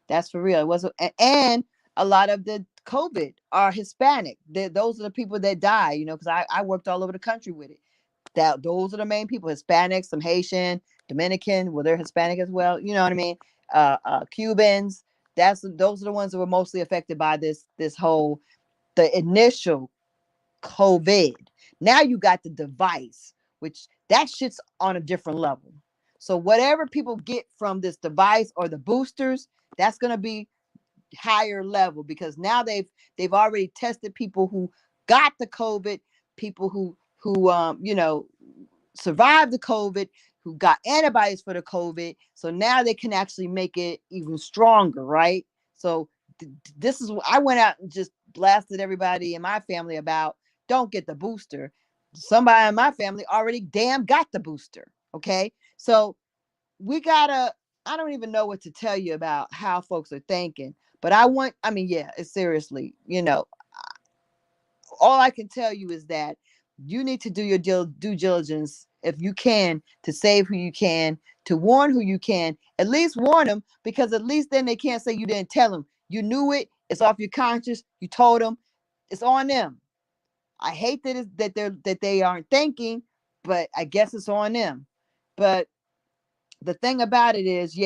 that's for real. It was, and a lot of the COVID are Hispanic. Those are the people that die. Because I worked all over the country with it. Those are the main people: Hispanics, some Haitian, Dominican. Well, they're Hispanic as well. You know what I mean? Cubans. Those are the ones that were mostly affected by the initial COVID. Now you got the device, which that shit's on a different level. So whatever people get from this device or the boosters, that's gonna be higher level, because now they've already tested people who got the COVID, people who survived the COVID, who got antibodies for the COVID. So now they can actually make it even stronger, right? So this is, I went out and just blasted everybody in my family about, don't get the booster. Somebody in my family already got the booster. Okay. So I don't even know what to tell you about how folks are thinking, but it's seriously, all I can tell you is that you need to do your due diligence, if you can, to save who you can, to warn who you can. At least warn them, because at least then they can't say you didn't tell them. You knew it. It's off your conscience. You told them. It's on them. I hate that they aren't thinking, but I guess it's on them. But the thing about it is,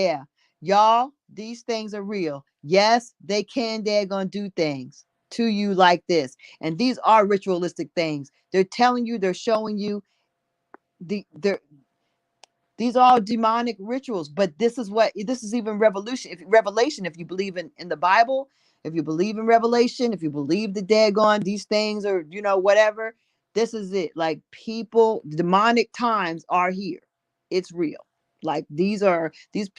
y'all, these things are real. Yes, they can. They're gonna do things to you like this, and these are ritualistic things. They're telling you. They're showing you. These are all demonic rituals. But this is even revelation. If you believe in the Bible, if you believe in Revelation, if you believe the daggone these things, or whatever, this is it. Like, demonic times are here. It's real. Like, these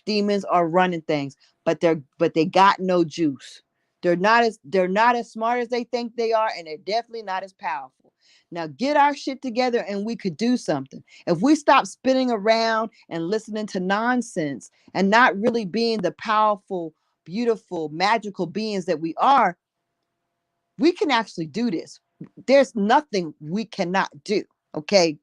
demons are running things, but they got no juice. They're not as smart as they think they are, and they're definitely not as powerful. Now get our shit together and we could do something. If we stop spinning around and listening to nonsense and not really being the powerful, beautiful, magical beings that we are, we can actually do this. There's nothing we cannot do. Okay.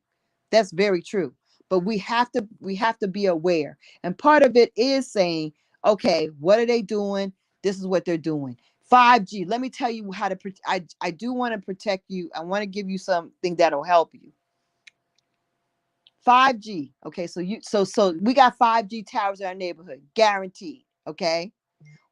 That's very true. But we have to be aware. And part of it is saying, okay, what are they doing? This is what they're doing. 5G. Let me tell you how to I do want to protect you. I want to give you something that'll help you. 5G. Okay, so we got 5G towers in our neighborhood, guaranteed. Okay.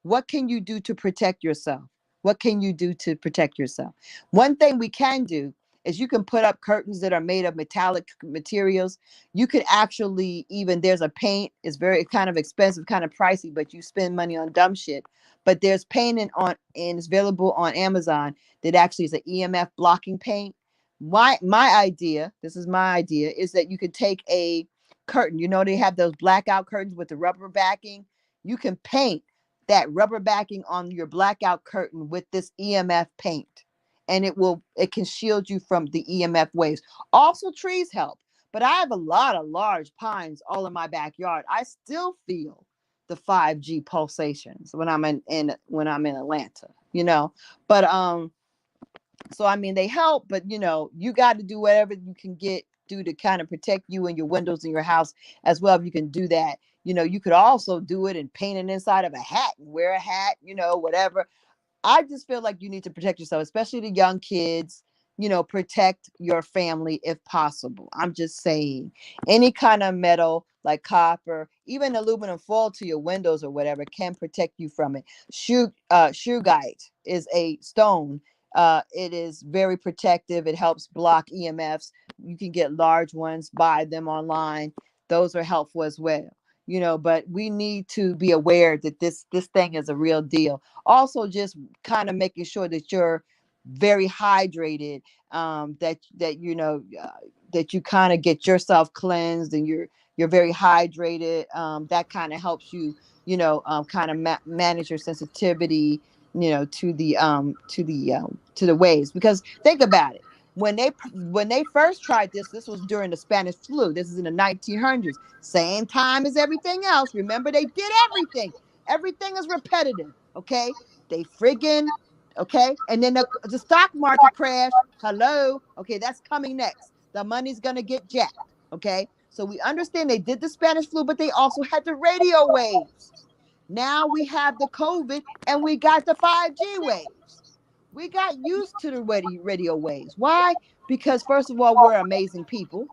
What can you do to protect yourself? What can you do to protect yourself? One thing we can do is you can put up curtains that are made of metallic materials. You could actually, there's a paint. It's kind of expensive, kind of pricey, but you spend money on dumb shit. But there's paint and it's available on Amazon that actually is an EMF blocking paint. My idea, this is my idea, is that you could take a curtain. They have those blackout curtains with the rubber backing. You can paint that rubber backing on your blackout curtain with this EMF paint, and it can shield you from the EMF waves. Also, trees help, but I have a lot of large pines all in my backyard. I still feel the 5G pulsations when I'm in Atlanta, but so they help, but you got to do whatever you can do to kind of protect you and your windows in your house as well. If you can do that, you could also do it and paint it inside of a hat and wear a hat, whatever. I just feel like you need to protect yourself, especially the young kids. Protect your family if possible. I'm just saying, any kind of metal like copper, even aluminum foil to your windows or whatever can protect you from it. Shugite is a stone. It is very protective. It helps block EMFs. You can get large ones, buy them online. Those are helpful as well. But we need to be aware that this thing is a real deal. Also, just kind of making sure that you're very hydrated, that you kind of get yourself cleansed and you're very hydrated. That kind of helps you, kind of manage your sensitivity, to the waves. Because think about it, when they first tried this was during the Spanish flu. This is in the 1900s, same time as everything else. Remember, they did everything is repetitive. Okay, they friggin' okay, and then the stock market crash. Hello, okay, that's coming next. The money's gonna get jacked. Okay, so we understand they did the Spanish flu, but they also had the radio waves. Now we have the COVID and we got the 5G waves. We got used to the radio waves. Why? Because first of all, we're amazing people.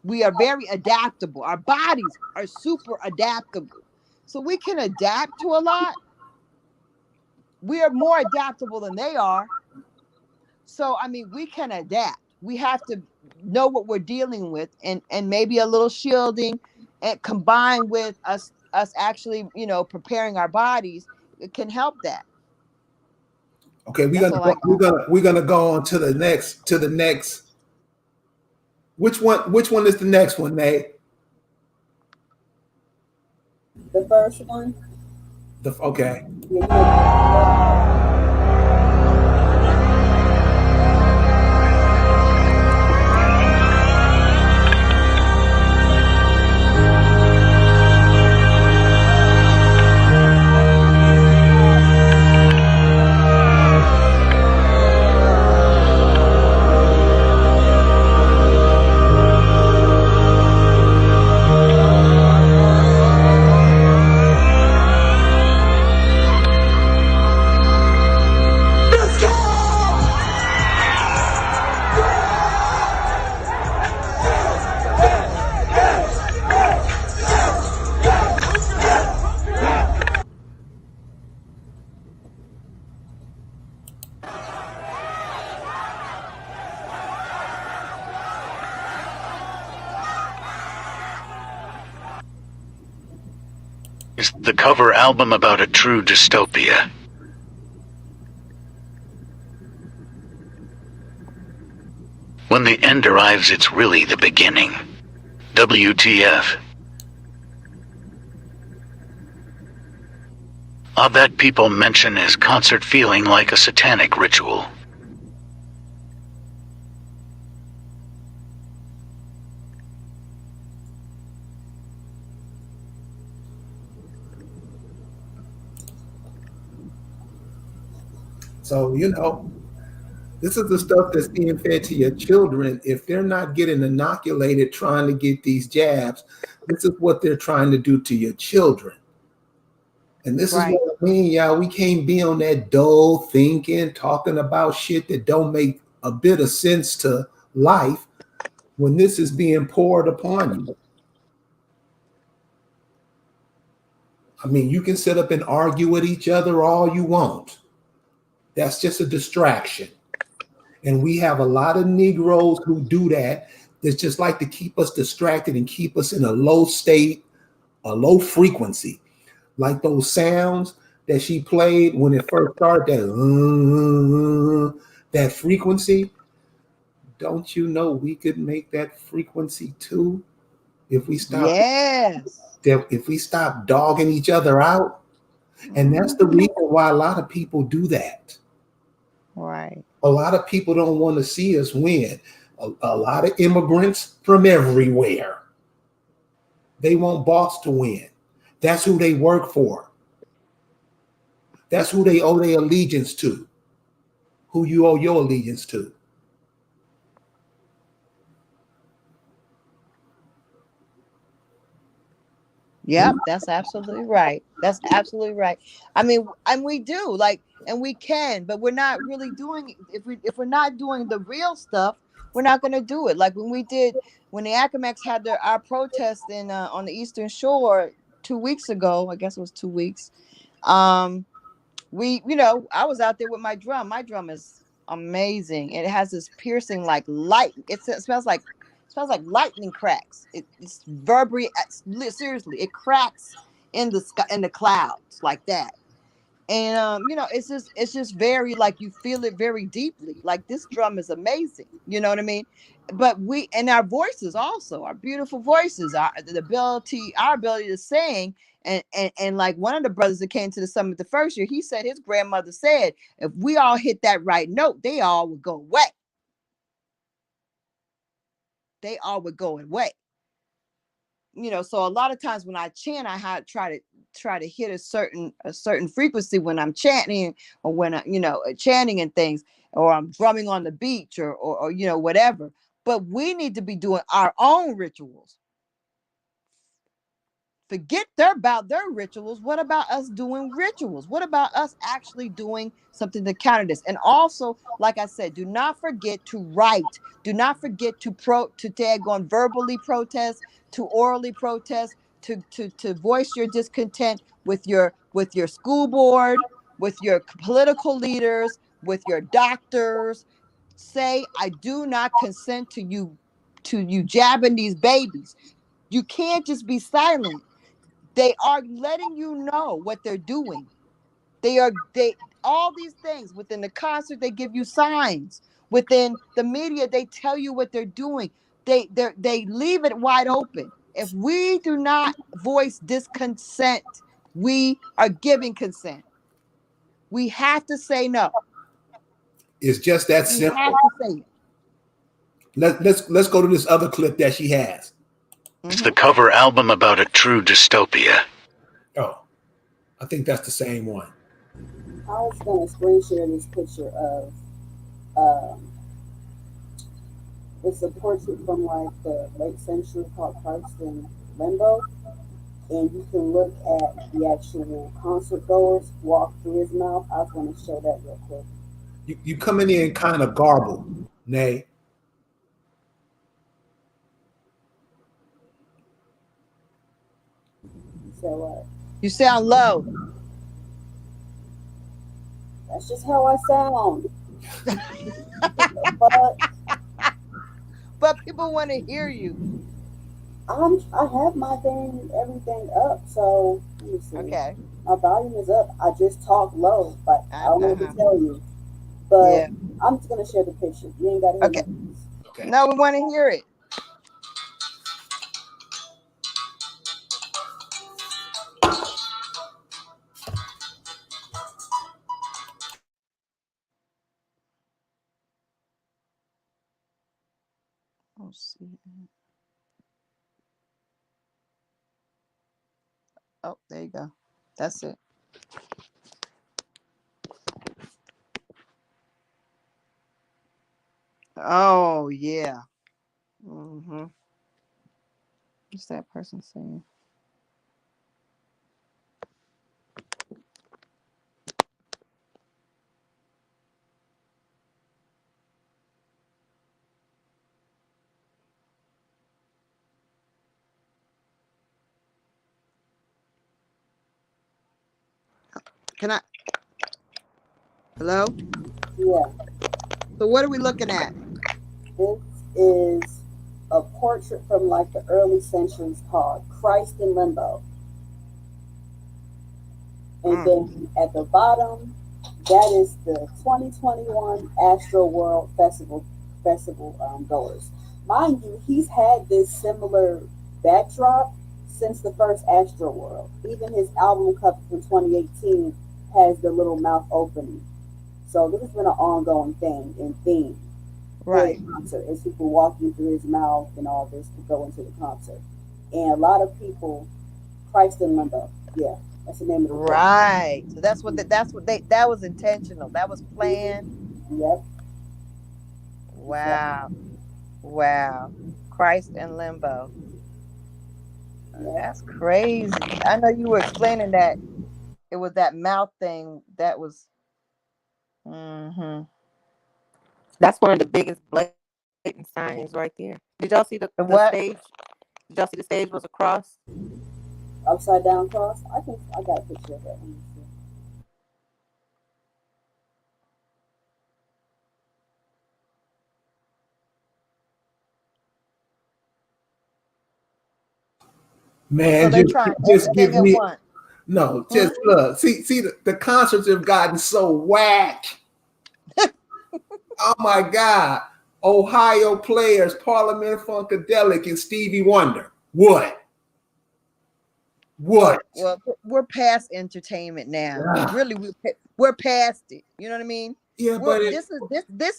We are very adaptable. Our bodies are super adaptable. So we can adapt to a lot. We are more adaptable than they are. So, I mean, we can adapt. We have to know what we're dealing with, and maybe a little shielding, and combined with us actually, preparing our bodies, it can help that. Okay, we're gonna go on to the next. Which one is the next one, Nate? The first one. Okay. Is the cover album about a true dystopia. When the end arrives, it's really the beginning. WTF. All that people mention is concert feeling like a satanic ritual. So, this is the stuff that's being fed to your children. If they're not getting inoculated trying to get these jabs, this is what they're trying to do to your children. And this is what I mean, y'all. We can't be on that dull thinking, talking about shit that don't make a bit of sense to life when this is being poured upon you. I mean, you can sit up and argue with each other all you want. That's just a distraction. And we have a lot of Negroes who do that. That's just like to keep us distracted and keep us in a low state, a low frequency. Like those sounds that she played when it first started, that frequency. Don't you know we could make that frequency too if we stop? Yes. If we stop dogging each other out. And that's the reason why a lot of people do that. Right. A lot of people don't want to see us win. A lot of immigrants from everywhere. They want boss to win. That's who they work for. That's who they owe their allegiance to. Who you owe your allegiance to. Yep, that's absolutely right. That's absolutely right. I mean, and we do, like, and we can, but we're not really doing. If we're not doing the real stuff, we're not going to do it. Like when the Academics had our protest in on the Eastern Shore 2 weeks ago. I guess it was 2 weeks. I was out there with my drum. My drum is amazing. It has this piercing like light. It smells like lightning cracks. It's vibrate. Seriously, it cracks in the sky, in the clouds like that. And it's just very, like, you feel it very deeply. Like, this drum is amazing. You know what I mean? But our voices also, our beautiful voices, our ability to sing. And like one of the brothers that came to the summit the first year, he said his grandmother said, if we all hit that right note, they all would go away. They all would go away. So a lot of times when I chant, I try to hit a certain frequency when I'm chanting, or when chanting and things, or I'm drumming on the beach, or whatever. But we need to be doing our own rituals. Forget about their rituals. What about us doing rituals? What about us actually doing something to counter this? And also, like I said, do not forget to write. Do not forget to tag on verbally protest, to orally protest, to voice your discontent with your school board, with your political leaders, with your doctors. Say, I do not consent to you jabbing these babies. You can't just be silent. They are letting you know what they're doing. They all these things within the concert. They give you signs. Within the media, they tell you what they're doing. They leave it wide open. If we do not voice disconsent, we are giving consent. We have to say no. It's just that simple. We have to say it. Let's go to this other clip that she has. It's the cover album about a true dystopia. Oh, I think that's the same one. I was going to screen share this picture of, it's a portrait from like the late century called Christ in Limbo. And you can look at the actual concert goers walk through his mouth. I was going to show that real quick. You coming in kind of garbled, Nay. So you sound low. That's just how I sound. But people want to hear you. I have my everything up, so let me see. Okay. My volume is up. I just talk low, but I don't know what to tell you. But yeah. I'm just gonna share the picture. You ain't gotta hear Okay. No, we want to hear it. Oh, see. Oh, there you go. That's it. Oh, yeah. What's that person saying? Can I? Hello? Yeah. So what are we looking at? This is a portrait from like the early centuries called Christ in Limbo. And then at the bottom, that is the 2021 Astroworld Festival goers. Mind you, he's had this similar backdrop since the first Astroworld. Even his album cover from 2018 has the little mouth opening. So this has been an ongoing thing and theme. Right. The concert is people walking through his mouth and all this to go into the concert. And a lot of people, Christ in Limbo. Yeah, that's the name of the right. So that was intentional. That was planned. Yep. Wow. Wow. Christ in Limbo. That's crazy. I know you were explaining that it was that mouth thing that was Mm-hmm. That's one of the biggest blatant signs right there. Did y'all see the What? stage? Did y'all see the stage was a cross? Upside down cross. I got a picture of that. Let me see. Man, So they're trying just give everything at me once. no. Just look, see the concerts have gotten so whack. Oh my God, Ohio Players, Parliament Funkadelic, and Stevie Wonder. What? What? Well, we're past entertainment now. Ah. Really, we're past it. You know what I mean? Yeah, but This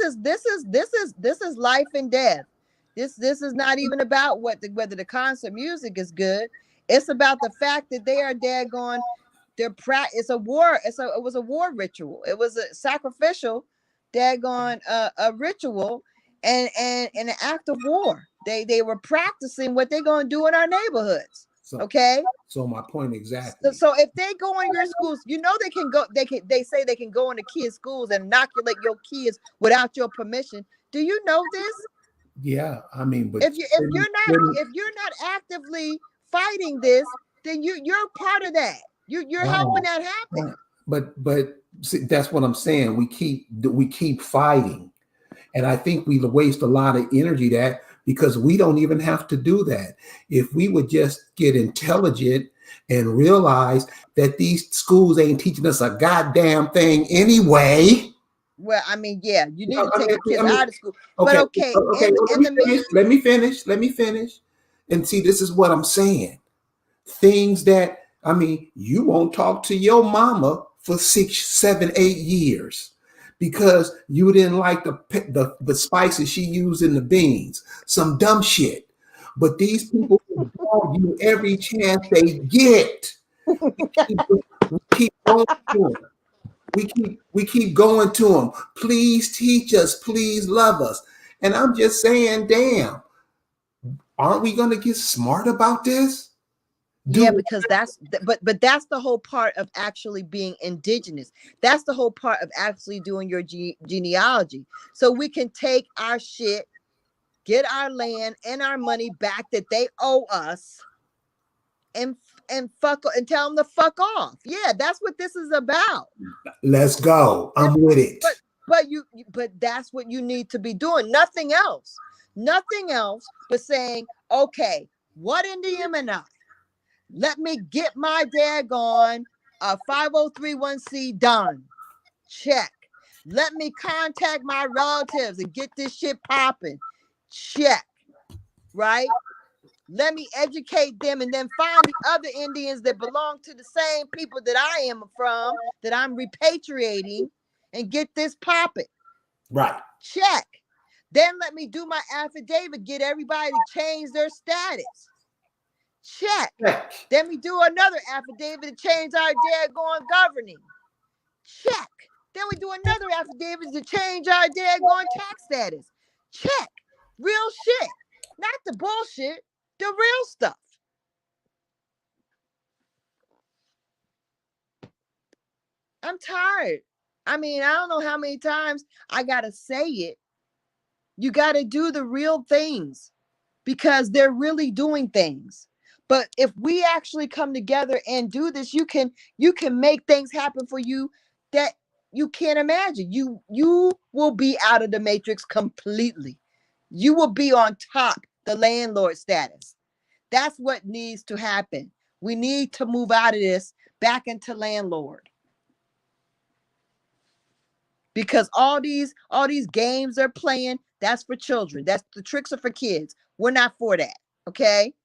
is life and death. This is not even about whether the concert music is good. It's about the fact that they are daggone. It's a war. It was a war ritual. It was a sacrificial, daggone a ritual, and an act of war. They were practicing what they're gonna do in our neighborhoods. Okay. So my point exactly. So if they go in your schools, you know they can go. They say they can go into kids' schools and inoculate your kids without your permission. Do you know this? Yeah, I mean, but if you're not actively fighting this, then you're part of that. You're helping that happen. But see, that's what I'm saying. We keep fighting, and I think we waste a lot of energy that because we don't even have to do that. If we would just get intelligent and realize that these schools ain't teaching us a goddamn thing anyway. Well, I mean, yeah, you need to take the kids out of school. Okay, but okay, let me finish. And see, this is what I'm saying. Things that, I mean, you won't talk to your mama for 6, 7, 8 years because you didn't like the spices she used in the beans. Some dumb shit. But these people call you every chance they get. We keep going to them. We keep going to them. Please teach us. Please love us. And I'm just saying, damn, aren't we going to get smart about this? Yeah, because that's that's the whole part of actually being indigenous. That's the whole part of actually doing your genealogy. So we can take our shit, get our land and our money back that they owe us, and tell them to fuck off. Yeah, that's what this is about. Let's go. I'm with it. But that's what you need to be doing. Nothing else. Nothing else but saying, okay, what Indian am I? Let me get my daggone 5031C done. Check. Let me contact my relatives and get this shit popping. Check. Right? Let me educate them and then find the other Indians that belong to the same people that I am from, that I'm repatriating, and get this popping. Right. Check. Then let me do my affidavit, get everybody to change their status. Check. Then we do another affidavit to change our daggone governing. Check. Then we do another affidavit to change our daggone tax status. Check. Real shit. Not the bullshit. The real stuff. I'm tired. I mean, I don't know how many times I gotta say it. You gotta do the real things because they're really doing things. But if we actually come together and do this, you can make things happen for you that you can't imagine. You will be out of the matrix completely. You will be on top, the landlord status. That's what needs to happen. We need to move out of this back into landlord. Because all these games they're playing, that's for children. That's the tricks are for kids. We're not for that. Okay?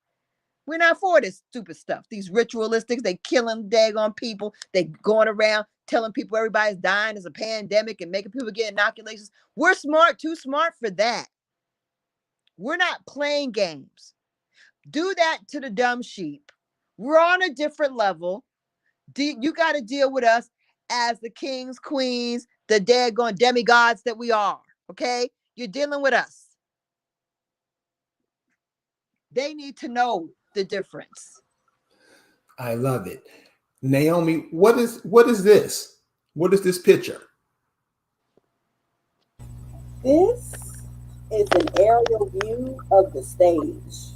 We're not for this stupid stuff. These ritualistics, they killing daggone people. They going around telling people everybody's dying as a pandemic and making people get inoculations. We're too smart for that. We're not playing games. Do that to the dumb sheep. We're on a different level. You got to deal with us as the kings, queens, the daggone demigods that we are. Okay? You're dealing with us. They need to know the difference. I love it. Naomi, what is this? What is this picture? This is an aerial view of the stage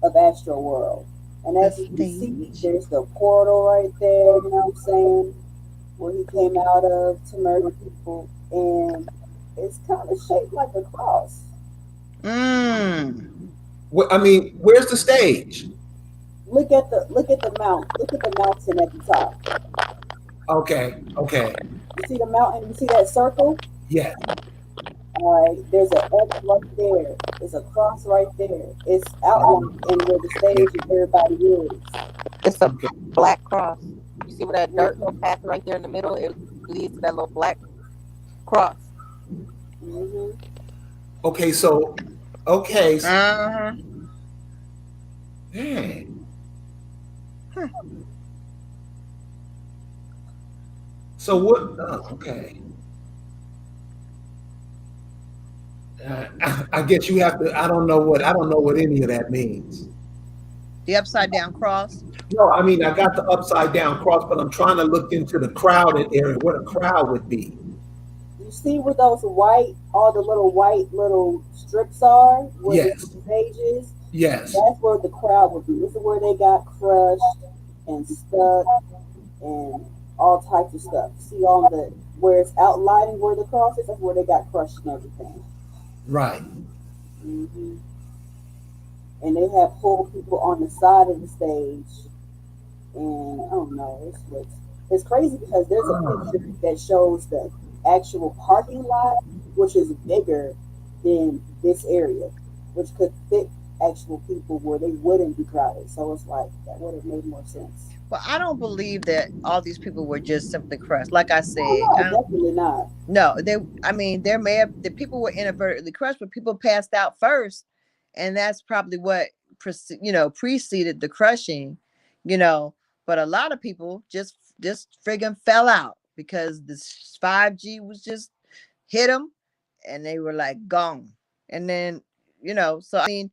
of Astroworld. And as you can see, there's the portal right there, you know what I'm saying, where he came out of to murder people. And it's kind of shaped like a cross. Well, I mean, where's the stage? Look at the mount. Look at the mountain at the top. Okay. You see the mountain? You see that circle? Yeah. All right. There's an X right there. There's a cross right there. It's outlined in where the stage of everybody is. It's a black cross. You see where that dirt little path right there in the middle? It leads to that little black cross. Okay. So. Okay. Dang. So what? Okay. I guess you have to. I don't know what any of that means. The upside down cross. No, I mean I got the upside down cross, but I'm trying to look into the crowded area, what a crowd would be. You see where those all the little white little strips are? Where Yes. the pages? Yes. That's where the crowd would be. This is where they got crushed and stuck and all types of stuff. See on the where it's outlining where the cross is? That's where they got crushed and everything. Right. And they have pulled people on the side of the stage. And I don't know, it's crazy because there's a picture that shows the actual parking lot, which is bigger than this area, which could fit actual people where they wouldn't be crowded. So it's like that would have made more sense. Well, I don't believe that all these people were just simply crushed. Like I said, no, definitely not. No, there may have the people were inadvertently crushed, but people passed out first, and that's probably what preceded the crushing, But a lot of people just friggin' fell out because this 5G was just hit them, and they were like gone. And then so I mean,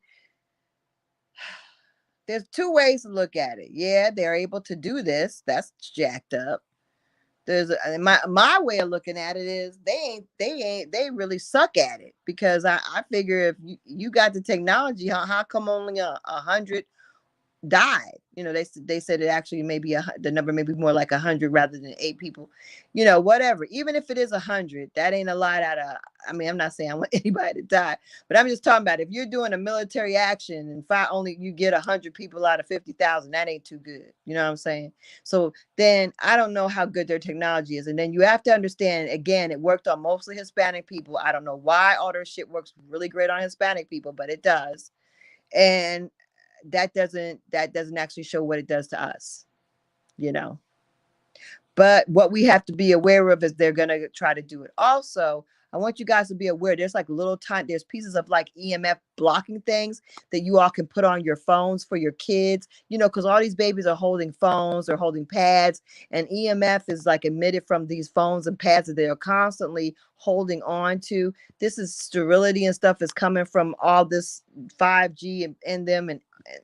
there's two ways to look at it. Yeah, they're able to do this. That's jacked up. There's my way of looking at it is they really suck at it, because I figure if you got the technology, how come only 100 died? They said it actually maybe the number may be more like 100 rather than 8 people, whatever. Even if it is 100, that ain't a lot out of. I mean, I'm not saying I want anybody to die, but I'm just talking about if you're doing a military action and only you get 100 people out of 50,000, that ain't too good. You know what I'm saying? So then I don't know how good their technology is, and then you have to understand again, it worked on mostly Hispanic people. I don't know why all their shit works really great on Hispanic people, but it does, and that doesn't actually show what it does to us, But what we have to be aware of is they're gonna try to do it. Also, I want you guys to be aware there's like there's pieces of like EMF blocking things that you all can put on your phones for your kids, because all these babies are holding phones or holding pads, and EMF is like emitted from these phones and pads that they are constantly holding on to. This is sterility and stuff is coming from all this 5G in them, and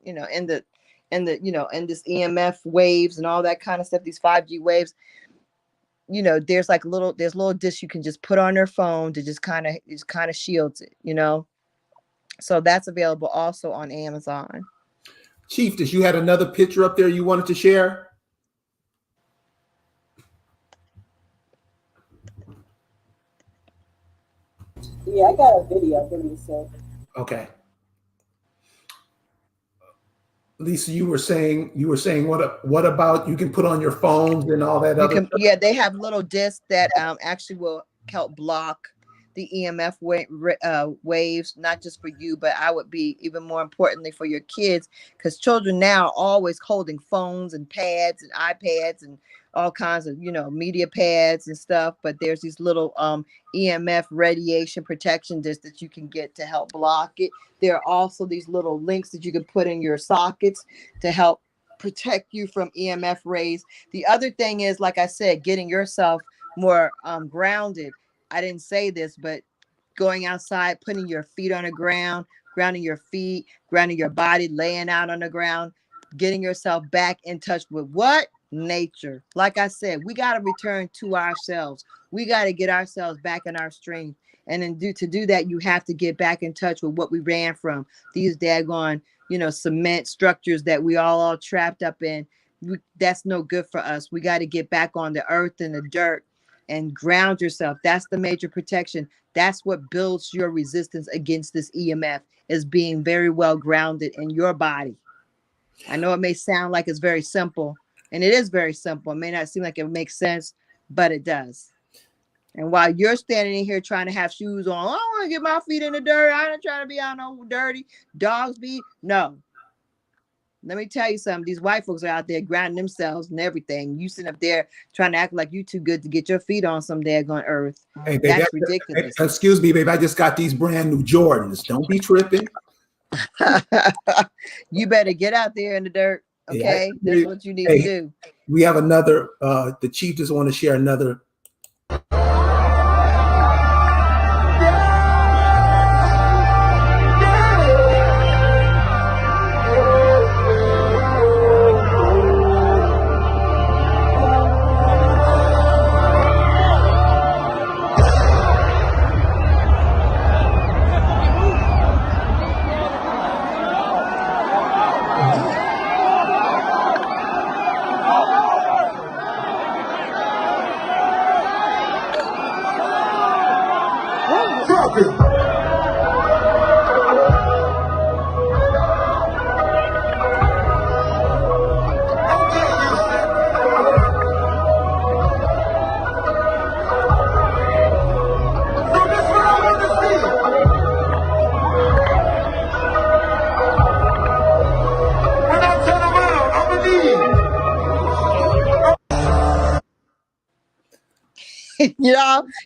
in this EMF waves and all that kind of stuff, these 5G waves. There's little discs you can just put on their phone to just kind of shields it, So that's available also on Amazon. Chief, did you had another picture up there you wanted to share? Yeah, I got a video. Give me a sec. Okay. Lisa, you were saying what about you can put on your phones and all that other stuff? Yeah, they have little discs that actually will help block the EMF waves, not just for you, but I would be even more importantly for your kids, because children now are always holding phones and pads and iPads and all kinds of media pads and stuff. But there's these little EMF radiation protection discs that you can get to help block it. There are also these little links that you can put in your sockets to help protect you from EMF rays. The other thing is, like I said, getting yourself more grounded. I didn't say this, but going outside, putting your feet on the ground, grounding your feet, grounding your body, laying out on the ground, getting yourself back in touch with what? nature. Like I said, we got to return to ourselves. We got to get ourselves back in our strength. And then to do that, you have to get back in touch with what we ran from. These daggone, cement structures that we all trapped up in. That's no good for us. We got to get back on the earth and the dirt and ground yourself. That's the major protection. That's what builds your resistance against this EMF, is being very well grounded in your body. I know it may sound like it's very simple, and it is very simple. It may not seem like it makes sense, but it does. And while you're standing in here trying to have shoes on, I don't want to get my feet in the dirt. I'm not trying to be out no dirty dogs be. No. Let me tell you something. These white folks are out there grounding themselves and everything. You sitting up there trying to act like you too good to get your feet on some daggone earth. Hey, baby, that's ridiculous. Excuse me, baby. I just got these brand new Jordans. Don't be tripping. You better get out there in the dirt. Okay, yeah, that's what you need to do. We have another. The chief just want to share another.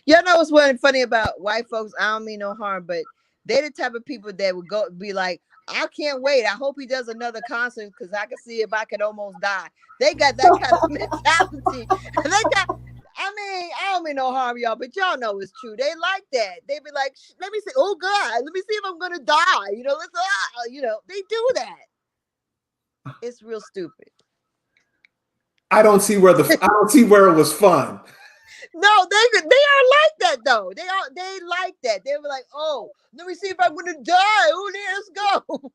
You know what's funny about white folks? I don't mean no harm, but they're the type of people that would be like, I can't wait. I hope he does another concert because I can see if I could almost die. They got that kind of mentality. I don't mean no harm, y'all, but y'all know it's true. They like that. They be like, let me see. Oh God, let me see if I'm gonna die. They do that. It's real stupid. I don't see where it was fun. No, they are like that though. They like that. They were like, oh, let me see if I'm gonna die. Oh, let's go.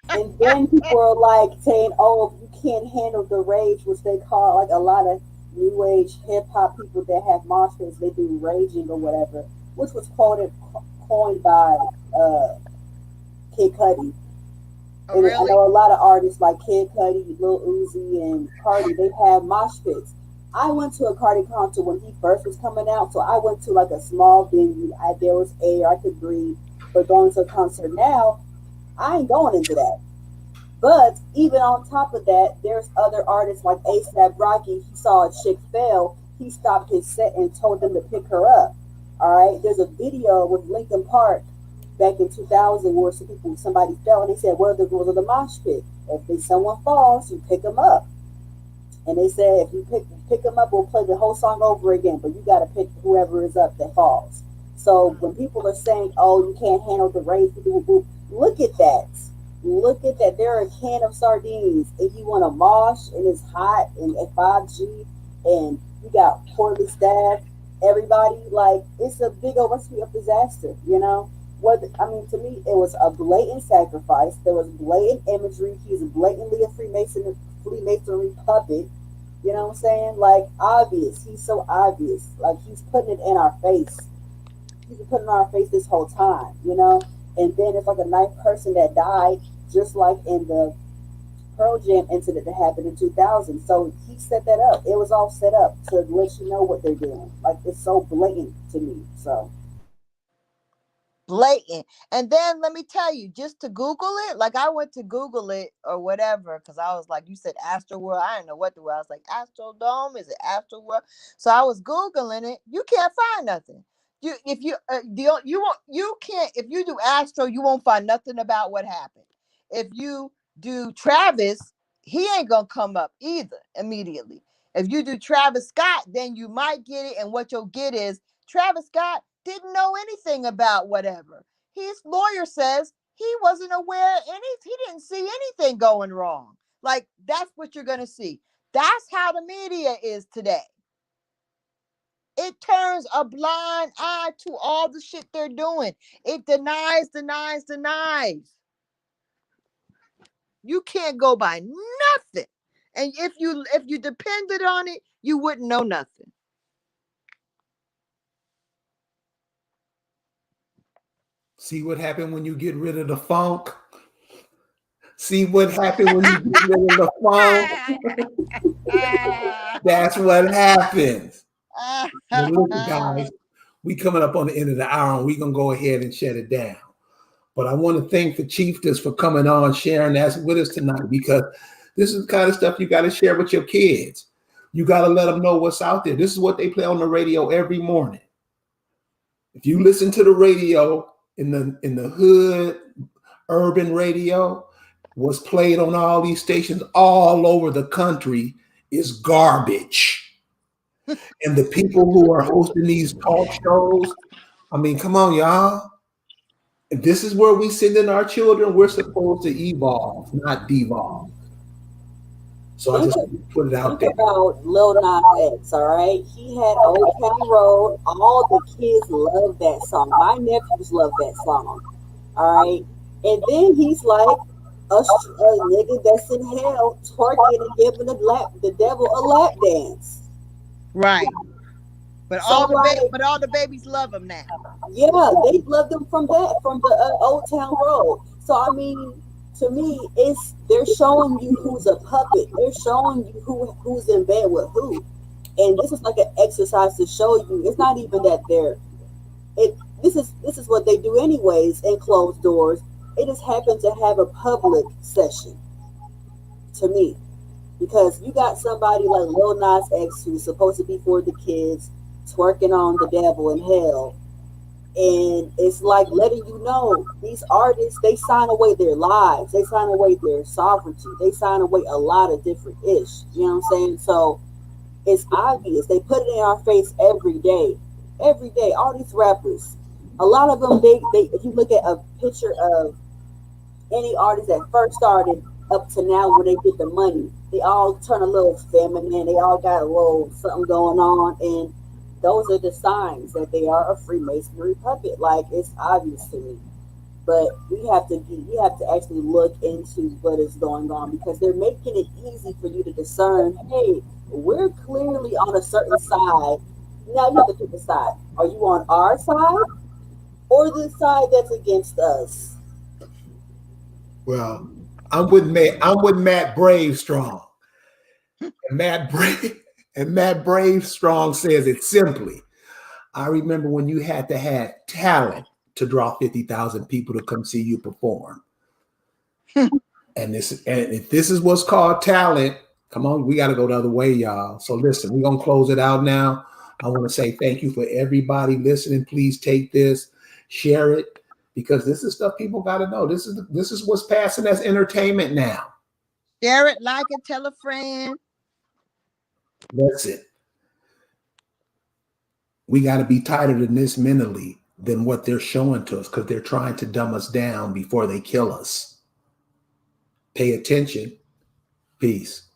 And then people are like saying, oh, if you can't handle the rage, which they call, like, a lot of new age hip hop people that have mosh pits, they do raging or whatever, which was coined by Kid Cudi. Oh, and really? I know a lot of artists like Kid Cudi, Lil Uzi, and Cardi, they have mosh pits. I went to a Cardi concert when he first was coming out, so I went to like a small venue. There was air, I could breathe. But going to a concert now, I ain't going into that. But even on top of that, there's other artists like A$AP Rocky. He saw a chick fail. He stopped his set and told them to pick her up. All right. There's a video with Linkin Park back in 2000 where somebody fell and they said, what are the rules of the mosh pit? If someone falls, you pick them up. And they said, if you pick them up, we'll play the whole song over again. But you got to pick whoever is up that falls. So when people are saying, oh, you can't handle the rage, look at that. Look at that. They're a can of sardines. If you want to mosh and it's hot and at 5G and you got poorly staffed, everybody, like, it's a big old recipe of disaster, you know? To me, it was a blatant sacrifice. There was blatant imagery. He's blatantly a Freemasonry puppet. You know what I'm saying? Like, obvious. He's so obvious. Like, he's putting it in our face. He's been putting it in our face this whole time, you know? And then it's like a ninth person that died, just like in the Pearl Jam incident that happened in 2000. So he set that up. It was all set up to let you know what they're doing. Like, it's so blatant to me. So blatant. And then let me tell you, just to Google it, like I went to Google it or whatever, because I was like, you said Astroworld. I didn't know what the word. I was like, Astrodome, is it Astroworld? So I was Googling it. You can't find nothing. If you do Astro, you won't find nothing about what happened. If you do Travis, he ain't gonna come up either immediately. If you do Travis Scott, then you might get it, and what you'll get is Travis Scott didn't know anything about whatever. His lawyer says he wasn't aware he didn't see anything going wrong. Like, that's what you're gonna see. That's how the media is today. It turns a blind eye to all the shit they're doing. It denies. You can't go by nothing. And if you depended on it, you wouldn't know nothing. See what happened when you get rid of the funk? See what happened when you get rid of the funk? That's what happens. But listen, guys, we coming up on the end of the hour, and we're going to go ahead and shut it down. But I want to thank the Chieftas for coming on, sharing that with us tonight, because this is the kind of stuff you got to share with your kids. You got to let them know what's out there. This is what they play on the radio every morning. If you listen to the radio in the hood, urban radio, what's played on all these stations all over the country is garbage. And the people who are hosting these talk shows, I mean, come on, y'all. If this is where we send in our children, we're supposed to evolve, not devolve. So I just put it out there. Think about Lil Nas X, all right? He had Old Town Road. All the kids love that song. My nephews love that song, all right? And then he's like a nigga that's in hell twerking and giving the devil a lap dance. Right. But So, all the babies love him now. Yeah, they love them from the Old Town Road. So I mean, to me, they're showing you who's a puppet. They're showing you who's in bed with who. And this is like an exercise to show you. It's not even that this is what they do anyways in closed doors. It just happened to have a public session, to me. Because you got somebody like Lil Nas X who's supposed to be for the kids, twerking on the devil in hell. And it's like letting you know these artists, they sign away their lives, they sign away their sovereignty, they sign away a lot of different ish. You know what I'm saying? So it's obvious. They put it in our face every day. Every day. All these rappers, a lot of them, they if you look at a picture of any artist that first started up to now when they get the money, they all turn a little feminine, they all got a little something going on, and those are the signs that they are a Freemasonry puppet. Like, it's obvious to me. But we have to actually look into what is going on, because they're making it easy for you to discern, hey, we're clearly on a certain side. Now you have to pick a side. Are you on our side or the side that's against us? Well, I'm with Matt Bravestrong. And Matt Bravestrong says it simply. I remember when you had to have talent to draw 50,000 people to come see you perform. And if this is what's called talent, come on, we got to go the other way, y'all. So listen, we're going to close it out now. I want to say thank you for everybody listening. Please take this, share it, because this is stuff people got to know. This is what's passing as entertainment now. Share it, like it, tell a friend. That's it. We got to be tighter than this mentally than what they're showing to us, because they're trying to dumb us down before they kill us. Pay attention. Peace.